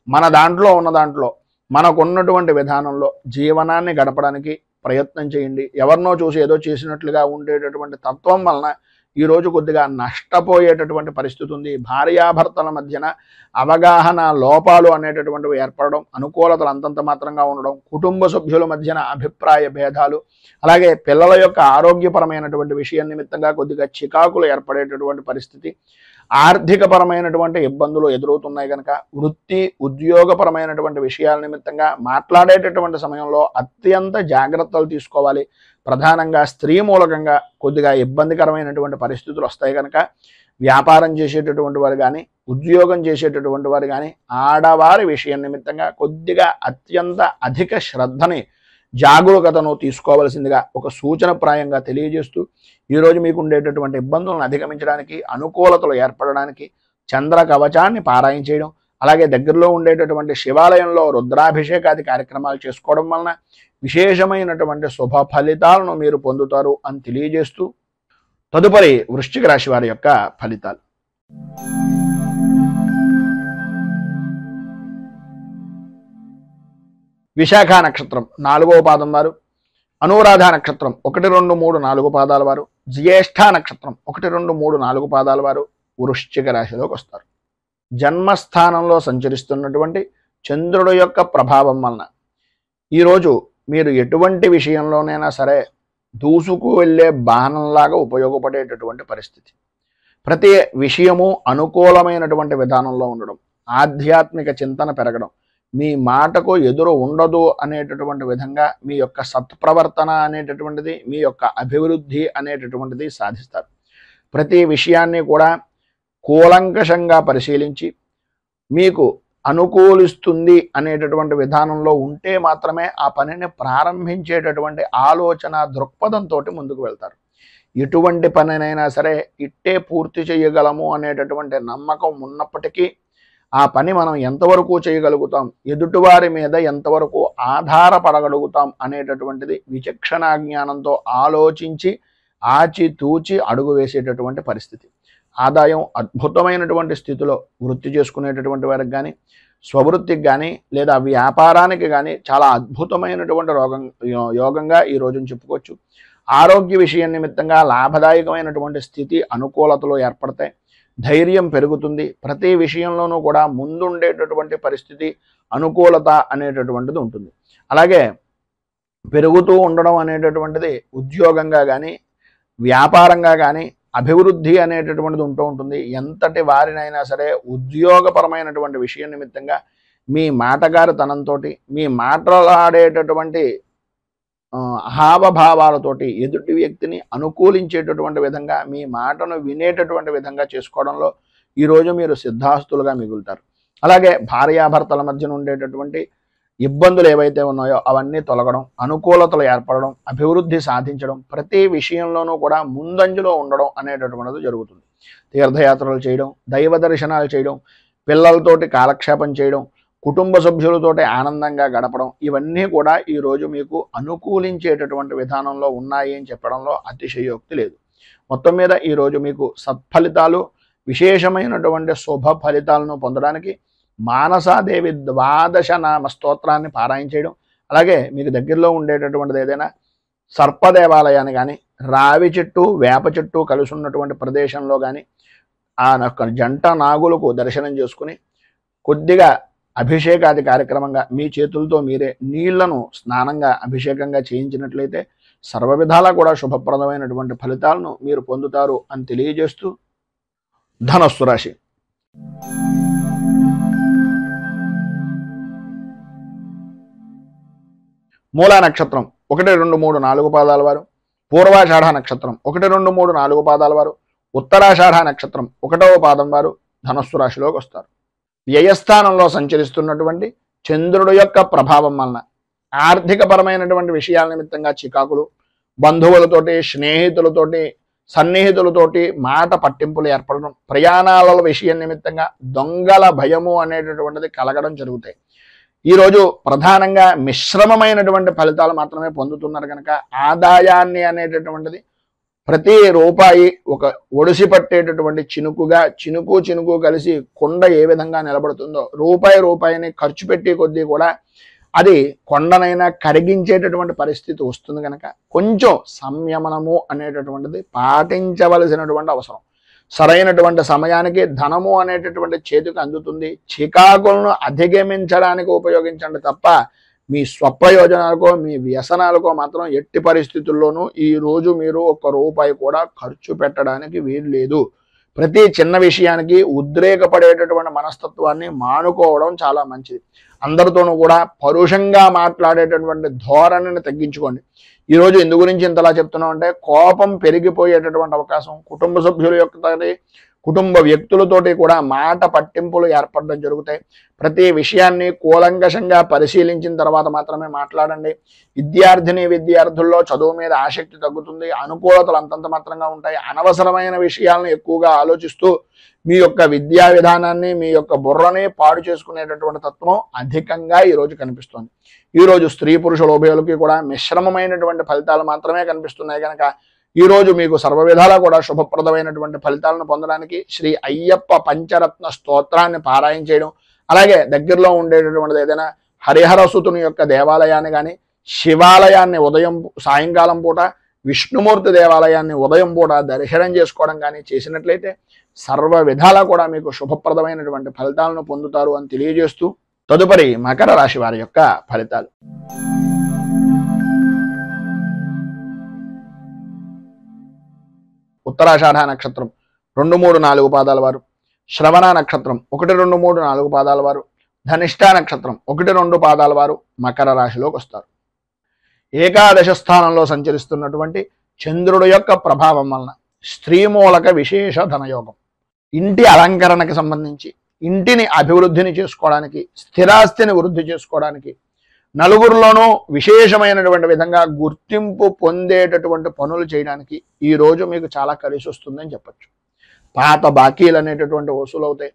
మన దాంట్లో ఉన్న దాంట్లో మనకున్నటువంటి విధానంలో జీవనాన్ని గడపడానికి ప్రయత్నం చేయండి. ఎవరినో చూసి ఏదో చేసినట్లుగా ఉండేటటువంటి తత్వం వలన ఈరోజు కొద్దిగా నష్టపోయేటటువంటి పరిస్థితి ఉంది. భార్యాభర్తల మధ్యన అవగాహన లోపాలు అనేటటువంటివి ఏర్పడడం, అనుకూలతలు అంతంత మాత్రంగా ఉండడం, కుటుంబ సభ్యుల మధ్యన అభిప్రాయ భేదాలు, అలాగే పిల్లల యొక్క ఆరోగ్యపరమైనటువంటి విషయం నిమిత్తంగా కొద్దిగా చికాకులు ఏర్పడేటటువంటి పరిస్థితి, ఆర్థికపరమైనటువంటి ఇబ్బందులు ఎదురవుతున్నాయి కనుక వృత్తి ఉద్యోగపరమైనటువంటి విషయాల నిమిత్తంగా మాట్లాడేటటువంటి సమయంలో అత్యంత జాగ్రత్తలు తీసుకోవాలి. ప్రధానంగా స్త్రీ మూలకంగా కొద్దిగా ఇబ్బందికరమైనటువంటి పరిస్థితులు వస్తాయి కనుక వ్యాపారం చేసేటటువంటి వారు కానీ, ఉద్యోగం చేసేటటువంటి వారు కానీ ఆడవారి విషయం నిమిత్తంగా కొద్దిగా అత్యంత అధిక శ్రద్ధని, జాగరూకతను తీసుకోవాల్సిందిగా ఒక సూచనప్రాయంగా తెలియజేస్తూ, ఈరోజు మీకు ఉండేటటువంటి ఇబ్బందులను అధిగమించడానికి, అనుకూలతలు ఏర్పడడానికి చంద్ర కవచాన్ని పారాయణ చేయడం, అలాగే దగ్గరలో ఉండేటటువంటి శివాలయంలో రుద్రాభిషేకాది కార్యక్రమాలు చేసుకోవడం వలన విశేషమైనటువంటి శుభ ఫలితాలను మీరు పొందుతారు అని తెలియజేస్తూ, తదుపరి వృశ్చిక రాశి వారి యొక్క ఫలితాలు. విశాఖ నక్షత్రం 4వ పాదం వారు, అనురాధ నక్షత్రం 1, 2, 3, 4 పాదాల వారు, జ్యేష్ఠ నక్షత్రం 1, 2, 3, 4 పాదాల వారు వృశ్చిక రాశిలోకి వస్తారు. జన్మస్థానంలో సంచరిస్తున్నటువంటి చంద్రుడు యొక్క ప్రభావం వలన ఈరోజు మీరు ఎటువంటి విషయంలోనైనా సరే దూసుకు వెళ్ళే బాణంలాగా ఉపయోగపడేటటువంటి పరిస్థితి. ప్రతి విషయము అనుకూలమైనటువంటి విధానంలో ఉండడం, ఆధ్యాత్మిక చింతన పెరగడం, మీ మాటకు ఎదురు ఉండదు అనేటటువంటి విధంగా మీ యొక్క సత్ప్రవర్తన అనేటటువంటిది, మీ యొక్క అభివృద్ధి అనేటటువంటిది సాధిస్తారు. ప్రతి విషయాన్ని కూడా కూలంకషంగా పరిశీలించి మీకు అనుకూలిస్తుంది అనేటటువంటి విధానంలో ఉంటే మాత్రమే ఆ పనిని ప్రారంభించేటటువంటి ఆలోచన దృక్పథంతో ముందుకు వెళ్తారు. ఎటువంటి పనినైనా సరే ఇట్టే పూర్తి చేయగలము అనేటటువంటి నమ్మకం ఉన్నప్పటికీ ఆ పని మనం ఎంతవరకు చేయగలుగుతాం, ఎదుటివారి మీద ఎంతవరకు ఆధారపడగలుగుతాం అనేటటువంటిది విచక్షణా జ్ఞానంతో ఆలోచించి ఆచితూచి అడుగు వేసేటటువంటి పరిస్థితి. ఆదాయం అద్భుతమైనటువంటి స్థితిలో వృత్తి చేసుకునేటటువంటి వారికి కానీ, స్వవృత్తికి కానీ, లేదా వ్యాపారానికి కానీ చాలా అద్భుతమైనటువంటి యోగంగా ఈ రోజును చెప్పుకోవచ్చు. ఆరోగ్య విషయం నిమిత్తంగా లాభదాయకమైనటువంటి స్థితి, అనుకూలతలు ఏర్పడతాయి. ధైర్యం పెరుగుతుంది. ప్రతి విషయంలోనూ కూడా ముందుండేటటువంటి పరిస్థితి, అనుకూలత అనేటటువంటిది ఉంటుంది. అలాగే పెరుగుతూ ఉండడం అనేటటువంటిది ఉద్యోగంగా కానీ, వ్యాపారంగా కానీ అభివృద్ధి అనేటటువంటిది ఉంటూ ఉంటుంది. ఎంతటి వారినైనా సరే ఉద్యోగపరమైనటువంటి విషయం నిమిత్తంగా మీ మాటగారితనంతో, మీ మాట్లాడేటటువంటి హావభావాలతోటి ఎదుటి వ్యక్తిని అనుకూలించేటటువంటి విధంగా, మీ మాటను వినేటటువంటి విధంగా చేసుకోవడంలో ఈరోజు మీరు సిద్ధాస్తులుగా మిగులుతారు. అలాగే భార్యాభర్తల మధ్యన ఉండేటటువంటి ఇబ్బందులు ఏవైతే ఉన్నాయో అవన్నీ తొలగడం, అనుకూలతలు ఏర్పడడం, అభివృద్ధి సాధించడం, ప్రతి విషయంలోనూ కూడా ముందంజలో ఉండడం అనేటటువంటిది జరుగుతుంది. తీర్థయాత్రలు చేయడం, దైవ దర్శనాలు చేయడం, పిల్లలతోటి కాలక్షేపం చేయడం, కుటుంబ సభ్యులతోటి ఆనందంగా గడపడం, ఇవన్నీ కూడా ఈరోజు మీకు అనుకూలించేటటువంటి విధానంలో ఉన్నాయి అని చెప్పడంలో అతిశయోక్తి లేదు. మొత్తం మీద ఈరోజు మీకు సత్ఫలితాలు, విశేషమైనటువంటి శుభ ఫలితాలను పొందడానికి మానసాదేవి 12 నామ స్తోత్రాన్ని పారాయణ చేయడం, అలాగే మీకు దగ్గరలో ఉండేటటువంటిది ఏదైనా సర్పదేవాలయాన్ని కానీ, రావి చెట్టు, వేప చెట్టు కలిసి ఉన్నటువంటి ప్రదేశంలో కానీ ఆ జంట నాగులకు దర్శనం చేసుకుని కొద్దిగా అభిషేకాది కార్యక్రమంగా మీ చేతులతో మీరే నీళ్లను స్నానంగా అభిషేకంగా చేయించినట్లయితే సర్వ విధాలా కూడా శుభప్రదమైనటువంటి ఫలితాలను మీరు పొందుతారు అని తెలియజేస్తూ, ధనస్సు రాశి. మూలా నక్షత్రం 1, 2, 3, 4 పాదాల వారు, పూర్వాషాఢ నక్షత్రం 1, 2, 3, 4 పాదాల వారు, ఉత్తరాషాఢ నక్షత్రం 1వ పాదం వారు ధనస్సు రాశిలోకి వస్తారు. వ్యయస్థానంలో సంచరిస్తున్నటువంటి చంద్రుడు యొక్క ప్రభావం వలన ఆర్థికపరమైనటువంటి విషయాల నిమిత్తంగా చికాకులు, బంధువులతోటి, స్నేహితులతోటి, సన్నిహితులతోటి మాట పట్టింపులు ఏర్పడడం, ప్రయాణాల విషయం నిమిత్తంగా దొంగల భయము అనేటటువంటిది కలగడం జరుగుతాయి. ఈరోజు ప్రధానంగా మిశ్రమమైనటువంటి ఫలితాలు మాత్రమే పొందుతున్నారు కనుక ఆదాయాన్ని అనేటటువంటిది ప్రతి రూపాయి ఒక ఒడిసి పట్టేటటువంటి చినుకుగా, చినుకు కలిసి కొండ ఏ విధంగా నిలబడుతుందో రూపాయిని ఖర్చు పెట్టి కొద్దీ కూడా అది కొండనైనా కరిగించేటటువంటి పరిస్థితి వస్తుంది కనుక కొంచెం సంయమనము అనేటటువంటిది పాటించవలసినటువంటి అవసరం. సరైనటువంటి సమయానికి ధనము అనేటటువంటి చేతికి అందుతుంది. చికాకులను అధిగమించడానికి ఉపయోగించండి తప్ప మీ స్వప్రయోజనాలకో, మీ వ్యసనాలకో మాత్రం ఎట్టి పరిస్థితుల్లోనూ ఈరోజు మీరు ₹1 కూడా ఖర్చు పెట్టడానికి వీలు లేదు. ప్రతి చిన్న విషయానికి ఉద్రేకపడేటటువంటి మనస్తత్వాన్ని మానుకోవడం చాలా మంచిది. అందరితోనూ కూడా పరుషంగా మాట్లాడేటటువంటి ధోరణిని తగ్గించుకోండి. ఈరోజు ఎందు గురించి ఇంతలా చెప్తున్నాం అంటే కోపం పెరిగిపోయేటటువంటి అవకాశం, కుటుంబ సభ్యుల యొక్క, కుటుంబ వ్యక్తులతోటి కూడా మాట పట్టింపులు ఏర్పడడం జరుగుతాయి. ప్రతి విషయాన్ని కూలంకషంగా పరిశీలించిన తర్వాత మాత్రమే మాట్లాడండి. విద్యార్థుల్లో చదువు మీద ఆసక్తి తగ్గుతుంది. అనుకూలతలు అంతంత మాత్రంగా ఉంటాయి. అనవసరమైన విషయాలను ఎక్కువగా ఆలోచిస్తూ మీ యొక్క విద్యా విధానాన్ని, మీ యొక్క బుర్రని పాడు చేసుకునేటటువంటి తత్వం అధికంగా ఈరోజు కనిపిస్తుంది. ఈరోజు స్త్రీ పురుషుల ఉభయులకి కూడా మిశ్రమమైనటువంటి ఫలితాలు మాత్రమే కనిపిస్తున్నాయి కనుక ఈరోజు మీకు సర్వవిధాలా కూడా శుభప్రదమైనటువంటి ఫలితాలను పొందడానికి శ్రీ అయ్యప్ప పంచరత్న స్తోత్రాన్ని పారాయణ చేయడం, అలాగే దగ్గరలో ఉండేటటువంటిది ఏదైనా హరిహరసుతుని యొక్క దేవాలయాన్ని కానీ, శివాలయాన్ని సాయంకాలం పూట, విష్ణుమూర్తి దేవాలయాన్ని ఉదయం పూట దర్శనం చేసుకోవడం కానీ చేసినట్లయితే సర్వ విధాలా కూడా మీకు శుభప్రదమైనటువంటి ఫలితాలను పొందుతారు అని తెలియజేస్తూ, తదుపరి మకర రాశి వారి యొక్క ఫలితాలు. ఉత్తరాషాఢ నక్షత్రం 2, 3, 4 పాదాల వారు, శ్రవణ నక్షత్రం 1, 2, 3, 4 పాదాల వారు, ధనిష్ఠ నక్షత్రం 1, 2 పాదాల వారు మకర రాశిలోకి వస్తారు. ఏకాదశ స్థానంలో సంచరిస్తున్నటువంటి చంద్రుడు యొక్క ప్రభావం వలన స్త్రీమూలక విశేష ధనయోగం, ఇంటి అలంకరణకి సంబంధించి, ఇంటిని అభివృద్ధిని చేసుకోవడానికి, స్థిరాస్తిని వృద్ధి చేసుకోవడానికి, నలుగురిలోనూ విశేషమైనటువంటి విధంగా గుర్తింపు పొందేటటువంటి పనులు చేయడానికి ఈరోజు మీకు చాలా కలిసి వస్తుందని చెప్పచ్చు. పాత బాకీలు అనేటటువంటి వసూలు అవుతాయి.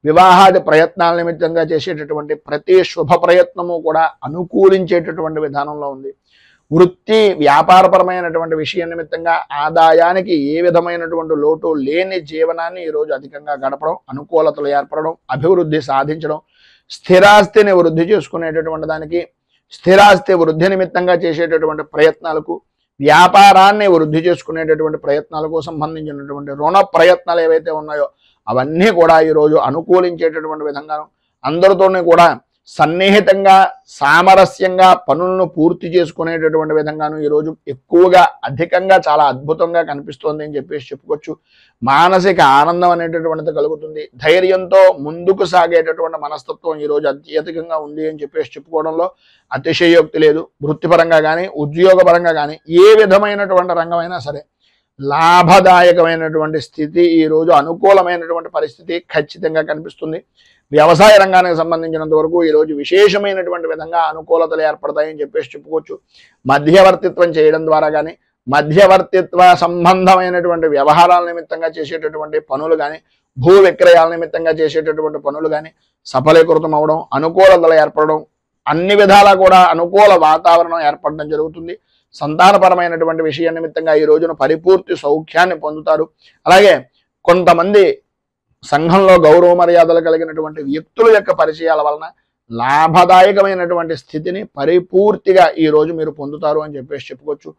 వివాహాది ప్రయత్నాల నిమిత్తంగా చేసేటటువంటి ప్రతి శుభ ప్రయత్నము కూడా అనుకూలించేటటువంటి విధానంలో ఉంది. వృత్తి వ్యాపారపరమైనటువంటి విషయం నిమిత్తంగా ఆదాయానికి ఏ విధమైనటువంటి లోటు లేని జీవనాన్ని ఈరోజు అధికంగా గడపడం, అనుకూలతలు ఏర్పడడం, అభివృద్ధి సాధించడం, స్థిరాస్తిని వృద్ధి చేసుకునేటటువంటి దానికి, స్థిరాస్తి వృద్ధి నిమిత్తంగా చేసేటటువంటి ప్రయత్నాలకు, వ్యాపారాన్ని వృద్ధి చేసుకునేటటువంటి ప్రయత్నాలకు సంబంధించినటువంటి రుణ ప్రయత్నాలు ఏవైతే ఉన్నాయో అవన్నీ కూడా ఈరోజు అనుకూలించేటటువంటి విధంగాను, అందరితోనే కూడా సన్నిహితంగా సామరస్యంగా పనులను పూర్తి చేసుకునేటటువంటి విధంగాను ఈరోజు ఎక్కువగా అధికంగా చాలా అద్భుతంగా కనిపిస్తోంది అని చెప్పేసి చెప్పుకోవచ్చు. మానసిక ఆనందం అనేటటువంటిది కలుగుతుంది. ధైర్యంతో ముందుకు సాగేటటువంటి మనస్తత్వం ఈరోజు అత్యధికంగా ఉంది అని చెప్పేసి చెప్పుకోవడంలో అతిశయోక్తి లేదు. వృత్తిపరంగా కానీ ఉద్యోగపరంగా కానీ ఏ విధమైనటువంటి రంగమైనా సరే లాభదాయకమైనటువంటి స్థితి, ఈరోజు అనుకూలమైనటువంటి పరిస్థితి ఖచ్చితంగా కనిపిస్తుంది. వ్యవసాయ రంగానికి సంబంధించినంత వరకు ఈరోజు విశేషమైనటువంటి విధంగా అనుకూలతలు ఏర్పడతాయని చెప్పేసి చెప్పుకోవచ్చు. మధ్యవర్తిత్వం చేయడం ద్వారా కానీ, మధ్యవర్తిత్వ సంబంధమైనటువంటి వ్యవహారాల నిమిత్తంగా చేసేటటువంటి పనులు కానీ, భూ విక్రయాల నిమిత్తంగా చేసేటటువంటి పనులు కానీ సఫలీకృతం అవడం, అనుకూలతలు ఏర్పడడం, అన్ని విధాలా కూడా అనుకూల వాతావరణం ఏర్పడడం జరుగుతుంది. సంతానపరమైనటువంటి విషయం నిమిత్తంగా ఈ రోజున పరిపూర్తి సౌఖ్యాన్ని పొందుతారు. అలాగే కొంతమంది సంఘంలో గౌరవ మర్యాదలు కలిగినటువంటి వ్యక్తుల యొక్క పరిచయాల వలన లాభదాయకమైనటువంటి స్థితిని పరిపూర్తిగా ఈ రోజు మీరు పొందుతారు అని చెప్పేసి చెప్పుకోవచ్చు.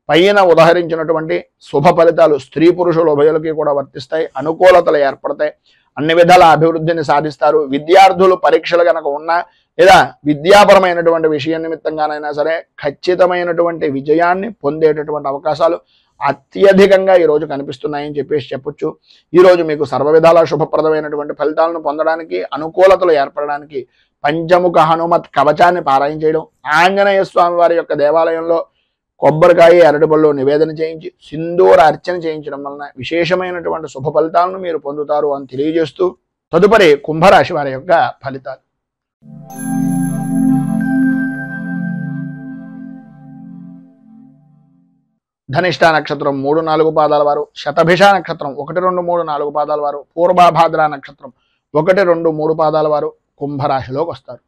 పైన ఉదాహరించినటువంటి శుభ ఫలితాలు స్త్రీ పురుషుల ఉభయులకి కూడా వర్తిస్తాయి. అనుకూలతలు ఏర్పడతాయి. అన్ని విధాల అభివృద్ధిని సాధిస్తారు. విద్యార్థులు పరీక్షలు కనుక ఉన్నా లేదా విద్యాపరమైనటువంటి విషయం నిమిత్తంగానైనా సరే ఖచ్చితమైనటువంటి విజయాన్ని పొందేటటువంటి అవకాశాలు అత్యధికంగా ఈరోజు కనిపిస్తున్నాయని చెప్పేసి చెప్పొచ్చు. ఈరోజు మీకు సర్వ విధాల శుభప్రదమైనటువంటి ఫలితాలను పొందడానికి, అనుకూలతలు ఏర్పడడానికి పంచముఖ హనుమత్ కవచాన్ని పారాయణ చేయడం, ఆంజనేయ స్వామి వారి యొక్క దేవాలయంలో కొబ్బరికాయ అరటిపళ్ళు నివేదన చేయించి సింధూర అర్చన చేయించడం వలన విశేషమైనటువంటి శుభ ఫలితాలను మీరు పొందుతారు అని తెలియజేస్తూ తదుపరి కుంభరాశి వారి యొక్క ఫలితాలు. ధనిష్ట నక్షత్రం 3-4 పాదాల వారు, శతభిష నక్షత్రం 1, 2, 3, 4 పాదాల వారు, పూర్వభాద్ర నక్షత్రం 1, 2, 3 పాదాల వారు కుంభరాశిలోకి వస్తారు.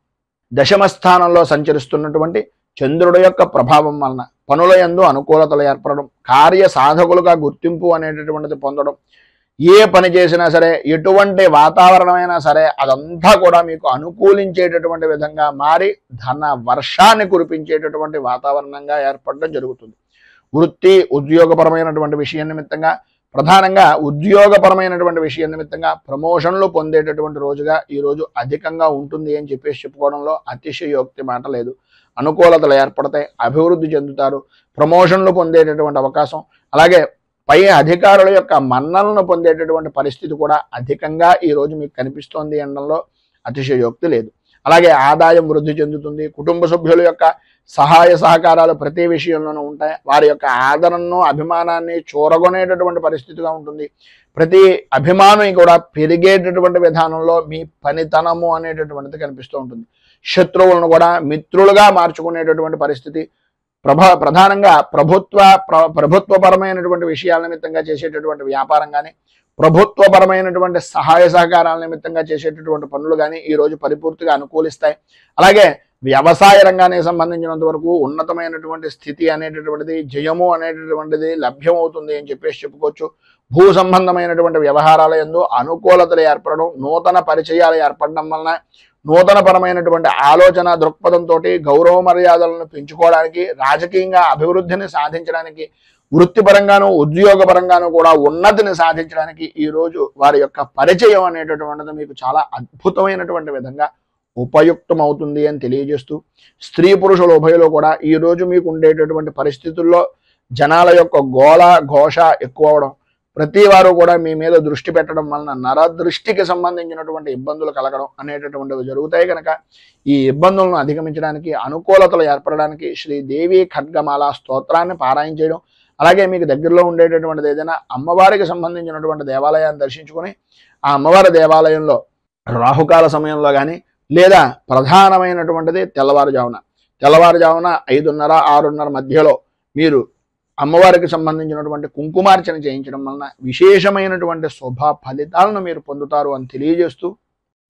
దశమ స్థానంలో సంచరిస్తున్నటువంటి చంద్రుడి యొక్క ప్రభావం వలన పనుల యందు అనుకూలతలు ఏర్పడడం, కార్య సాధకులుగా గుర్తింపు అనేటటువంటిది పొందడం, ఏ పని చేసినా సరే ఎటువంటి వాతావరణమైనా సరే అదంతా కూడా మీకు అనుకూలించేటటువంటి విధంగా మారి ధన వర్షాన్ని కురిపించేటటువంటి వాతావరణంగా ఏర్పడడం జరుగుతుంది. వృత్తి ఉద్యోగపరమైనటువంటి విషయం నిమిత్తంగా, ప్రధానంగా ఉద్యోగపరమైనటువంటి విషయం నిమిత్తంగా ప్రమోషన్లు పొందేటటువంటి రోజుగా ఈరోజు అధికంగా ఉంటుంది అని చెప్పేసి చెప్పుకోవడంలో అతిశయోక్తి మాట లేదు. అనుకూలతలు ఏర్పడతాయి, అభివృద్ధి చెందుతారు, ప్రమోషన్లు పొందేటటువంటి అవకాశం, అలాగే పై అధికారుల యొక్క మన్నలను పొందేటటువంటి పరిస్థితి కూడా అధికంగా ఈరోజు మీకు కనిపిస్తోంది అనడంలో అతిశయోక్తి లేదు. అలాగే ఆదాయం వృద్ధి చెందుతుంది. కుటుంబ సభ్యుల యొక్క సహాయ సహకారాలు ప్రతి విషయంలోనూ ఉంటాయి. వారి యొక్క ఆదరణను అభిమానాన్ని చూరగొనేటటువంటి పరిస్థితిగా ఉంటుంది. ప్రతి అభిమానం కూడా పెరిగేటటువంటి విధానంలో మీ పనితనము అనేటటువంటిది కనిపిస్తూ ఉంటుంది. శత్రువులను కూడా మిత్రులుగా మార్చుకునేటటువంటి పరిస్థితి, ప్రధానంగా ప్రభుత్వపరమైనటువంటి విషయాల నిమిత్తంగా చేసేటటువంటి వ్యాపారం కానీ, ప్రభుత్వపరమైనటువంటి సహాయ సహకారాల నిమిత్తంగా చేసేటటువంటి పనులు కానీ ఈరోజు పరిపూర్తిగా అనుకూలిస్తాయి. అలాగే వ్యవసాయ రంగానికి సంబంధించినంత వరకు ఉన్నతమైనటువంటి స్థితి అనేటటువంటిది, జయము అనేటటువంటిది లభ్యమవుతుంది అని చెప్పేసి చెప్పుకోవచ్చు. భూ సంబంధమైనటువంటి వ్యవహారాల యందు అనుకూలతలు ఏర్పడడం, నూతన పరిచయాలు ఏర్పడడం వలన నూతన పరమైనటువంటి ఆలోచన దృక్పథంతో గౌరవ మర్యాదలను పెంచుకోవడానికి, రాజకీయంగా అభివృద్ధిని సాధించడానికి, వృత్తిపరంగాను ఉద్యోగపరంగాను కూడా ఉన్నతిని సాధించడానికి ఈరోజు వారి యొక్క పరిచయం అనేటటువంటిది మీకు చాలా అద్భుతమైనటువంటి విధంగా ఉపయుక్తం అవుతుంది అని తెలియజేస్తూ, స్త్రీ పురుషుల ఉభయలో కూడా ఈరోజు మీకు ఉండేటటువంటి పరిస్థితుల్లో జనాల యొక్క గోళ ఘోష ఎక్కువ అవడం, ప్రతి వారు కూడా మీ మీద దృష్టి పెట్టడం వలన నరదృష్టికి సంబంధించినటువంటి ఇబ్బందులు కలగడం అనేటటువంటివి జరుగుతాయి. కనుక ఈ ఇబ్బందులను అధిగమించడానికి, అనుకూలతలు ఏర్పడడానికి శ్రీదేవి ఖడ్గమాల స్తోత్రాన్ని పారాయణ చేయడం, అలాగే మీకు దగ్గరలో ఉండేటటువంటిది ఏదైనా అమ్మవారికి సంబంధించినటువంటి దేవాలయాన్ని దర్శించుకొని ఆ అమ్మవారి దేవాలయంలో రాహుకాల సమయంలో కానీ, లేదా ప్రధానమైనటువంటిది తెల్లవారుజామున 5:30, 6:30 మధ్యలో మీరు అమ్మవారికి సంబంధించినటువంటి కుంకుమార్చన చేయించడం వలన విశేషమైనటువంటి శుభ ఫలితాలను మీరు పొందుతారు అని తెలియజేస్తూ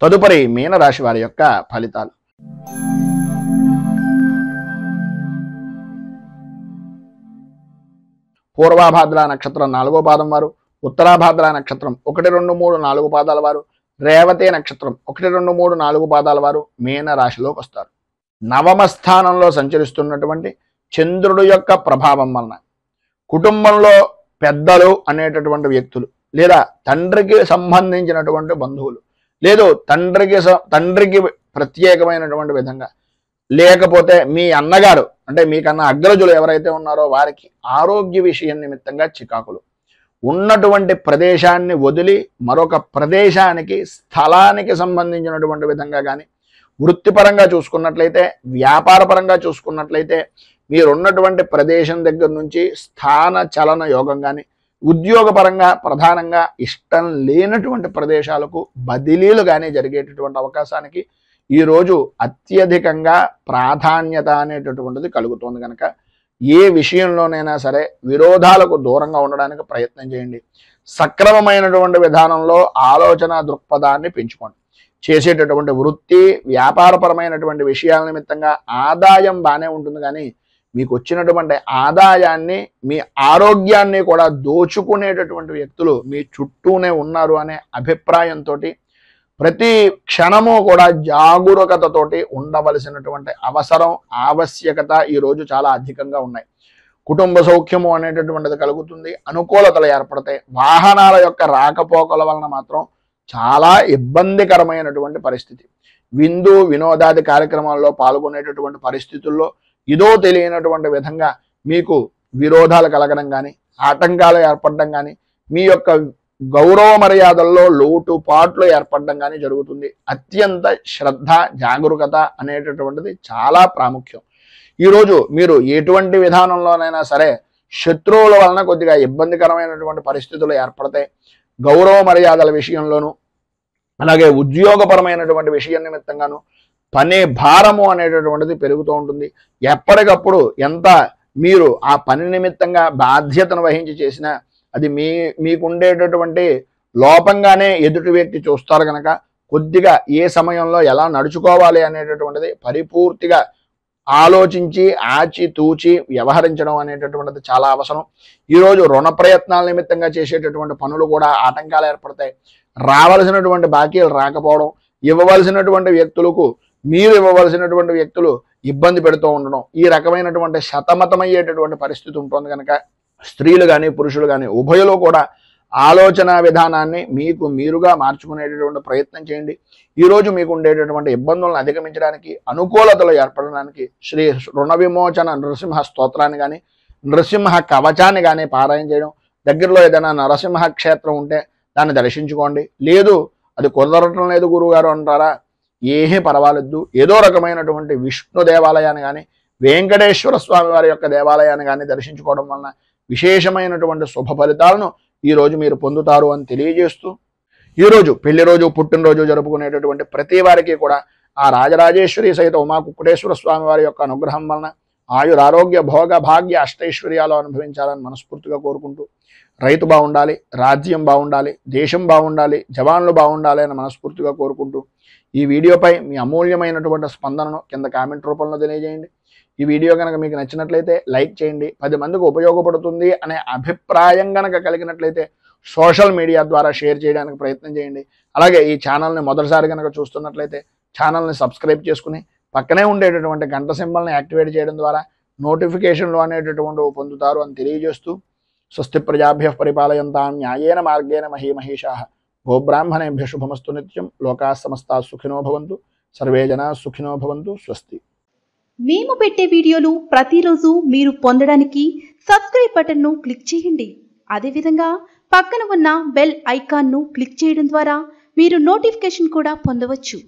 తదుపరి మీనరాశి వారి యొక్క ఫలితాలు. పూర్వాభాద్ర నక్షత్రం 4వ పాదం వారు, ఉత్తరాభాద్ర నక్షత్రం 1, 2, 3, 4 పాదాల వారు, రేవతి నక్షత్రం 1, 2, 3, 4 పాదాల వారు మీన రాశిలోకి వస్తారు. నవమ స్థానంలో సంచరిస్తున్నటువంటి చంద్రుడు యొక్క ప్రభావం వలన కుటుంబంలో పెద్దలు అనేటటువంటి వ్యక్తులు, లేదా తండ్రికి సంబంధించినటువంటి బంధువులు, లేదు తండ్రికి ప్రత్యేకమైనటువంటి విధంగా, లేకపోతే మీ అన్నగారు అంటే మీకన్నా అగ్రజులు ఎవరైతే ఉన్నారో వారికి ఆరోగ్య విషయం నిమిత్తంగా చికాకులు, ఉన్నటువంటి ప్రదేశాన్ని వదిలి మరొక ప్రదేశానికి స్థలానికి సంబంధించినటువంటి విధంగా కానీ, వృత్తిపరంగా చూసుకున్నట్లయితే, వ్యాపారపరంగా చూసుకున్నట్లయితే మీరున్నటువంటి ప్రదేశం దగ్గర నుంచి స్థాన చలన యోగం కానీ, ఉద్యోగపరంగా ప్రధానంగా ఇష్టం లేనటువంటి ప్రదేశాలకు బదిలీలు కానీ జరిగేటటువంటి అవకాశానికి ఈరోజు అత్యధికంగా ప్రాధాన్యత అనేటటువంటిది కలుగుతుంది. కనుక ఏ విషయంలోనైనా సరే విరోధాలకు దూరంగా ఉండడానికి ప్రయత్నం చేయండి. సక్రమమైనటువంటి విధానంలో ఆలోచన దృక్పథాన్ని పెంచుకోండి. చేసేటటువంటి వృత్తి వ్యాపారపరమైనటువంటి విషయాల నిమిత్తంగా ఆదాయం బాగానే ఉంటుంది, కానీ మీకు వచ్చినటువంటి ఆదాయాన్ని మీ ఆరోగ్యాన్ని కూడా దోచుకునేటటువంటి వ్యక్తులు మీ చుట్టూనే ఉన్నారు అనే అభిప్రాయంతో ప్రతి క్షణము కూడా జాగరూకతతోటి ఉండవలసినటువంటి అవసరం ఆవశ్యకత ఈరోజు చాలా అధికంగా ఉన్నాయి. కుటుంబ సౌఖ్యము అనేటటువంటిది కలుగుతుంది, అనుకూలతలు ఏర్పడతాయి. వాహనాల యొక్క రాకపోకల వలన మాత్రం చాలా ఇబ్బందికరమైనటువంటి పరిస్థితి. విందు వినోదాది కార్యక్రమాల్లో పాల్గొనేటటువంటి పరిస్థితుల్లో ఇదో తెలియనటువంటి విధంగా మీకు విరోధాలు కలగడం కానీ, ఆటంకాలు ఏర్పడడం కానీ, మీ యొక్క గౌరవ మర్యాదల్లో లోటుపాట్లు ఏర్పడడం కానీ జరుగుతుంది. అత్యంత శ్రద్ధ జాగరూకత అనేటటువంటిది చాలా ప్రాముఖ్యం. ఈరోజు మీరు ఎటువంటి విధానంలోనైనా సరే శత్రువుల వలన కొద్దిగా ఇబ్బందికరమైనటువంటి పరిస్థితులు ఏర్పడతాయి. గౌరవ మర్యాదల విషయంలోనూ, అలాగే ఉద్యోగపరమైనటువంటి విషయం నిమిత్తంగాను పని భారము అనేటటువంటిది పెరుగుతూ ఉంటుంది. ఎప్పటికప్పుడు ఎంత మీరు ఆ పని నిమిత్తంగా బాధ్యతను వహించి చేసినా అది మీకుండేటటువంటి లోపంగానే ఎదుటి వ్యక్తి చూస్తారు. కనుక కొద్దిగా ఏ సమయంలో ఎలా నడుచుకోవాలి అనేటటువంటిది పరిపూర్తిగా ఆలోచించి ఆచితూచి వ్యవహరించడం అనేటటువంటిది చాలా అవసరం. ఈరోజు రుణ ప్రయత్నాల నిమిత్తంగా చేసేటటువంటి పనులు కూడా ఆటంకాలు ఏర్పడతాయి. రావలసినటువంటి బాకీలు రాకపోవడం, ఇవ్వవలసినటువంటి వ్యక్తులకు మీరు ఇవ్వవలసినటువంటి వ్యక్తులు ఇబ్బంది పెడుతూ ఉండడం, ఈ రకమైనటువంటి సతమతమయ్యేటటువంటి పరిస్థితి ఉంటుంది. కనుక స్త్రీలు కానీ పురుషులు కానీ ఉభయలో కూడా ఆలోచన విధానాన్ని మీకు మీరుగా మార్చుకునేటటువంటి ప్రయత్నం చేయండి. ఈరోజు మీకు ఉండేటటువంటి ఇబ్బందులను అధిగమించడానికి, అనుకూలతలు ఏర్పడడానికి శ్రీ రుణ విమోచన నరసింహ స్తోత్రాన్ని కానీ, నరసింహ కవచాన్ని కానీ పారాయణ చేయడం, దగ్గరలో ఏదైనా నరసింహ క్షేత్రం ఉంటే దాన్ని దర్శించుకోండి. లేదు అది కుదరటం లేదు గురువుగారు అంటారా, ఏమీ పర్వాలేదు, ఏదో రకమైనటువంటి విష్ణు దేవాలయాన్ని కానీ వెంకటేశ్వర స్వామి వారి యొక్క దేవాలయాన్ని కానీ దర్శించుకోవడం వలన విశేషమైనటువంటి శుభ ఫలితాలను ఈరోజు మీరు పొందుతారు అని తెలియజేస్తూ, ఈరోజు పెళ్లి రోజు పుట్టినరోజు జరుపుకునేటటువంటి ప్రతి వారికి కూడా ఆ రాజరాజేశ్వరి సహిత ఉమా కుక్కుటేశ్వర స్వామి వారి యొక్క అనుగ్రహం వలన ఆయురారోగ్య భోగ భాగ్య అష్టైశ్వర్యాలు అనుభవించాలని మనస్ఫూర్తిగా కోరుకుంటూ, రైతు బాగుండాలి, రాజ్యం బాగుండాలి, దేశం బాగుండాలి, జవాన్లు బాగుండాలి అని మనస్ఫూర్తిగా కోరుకుంటూ ఈ వీడియోపై మీ అమూల్యమైనటువంటి స్పందనను కింద కామెంట్ రూపంలో తెలియజేయండి. ఈ వీడియో కనుక మీకు నచ్చినట్లయితే లైక్ చేయండి. 10 మందికి ఉపయోగపడుతుంది అనే అభిప్రాయం కనుక కలిగినట్లయితే సోషల్ మీడియా ద్వారా షేర్ చేయడానికి ప్రయత్నం చేయండి. అలాగే ఈ ఛానల్ని మొదటిసారి కనుక చూస్తున్నట్లయితే ఛానల్ని సబ్స్క్రైబ్ చేసుకుని పక్కనే ఉండేటటువంటి గంట సింబల్ని యాక్టివేట్ చేయడం ద్వారా నోటిఫికేషన్లు అనేటటువంటివి పొందుతారు అని తెలియజేస్తూ, స్వస్తి ప్రజాభ్యః పరిపాలయంతాం న్యాయేన మార్గేణ మహీమహీషాః గోబ్రాహ్మణేభ్య శుభమస్తు నిత్యం. లోకాః సమస్తాః సుఖినో భవంతు. సర్వే జనాః సుఖినో భవంతు. స్వస్తి. మేము పెట్టే వీడియోలు ప్రతిరోజు మీరు పొందడానికి సబ్స్క్రైబ్ బటన్ను క్లిక్ చేయండి. అదేవిధంగా పక్కన ఉన్న బెల్ ఐకాన్ను క్లిక్ చేయడం ద్వారా మీరు నోటిఫికేషన్ కూడా పొందవచ్చు.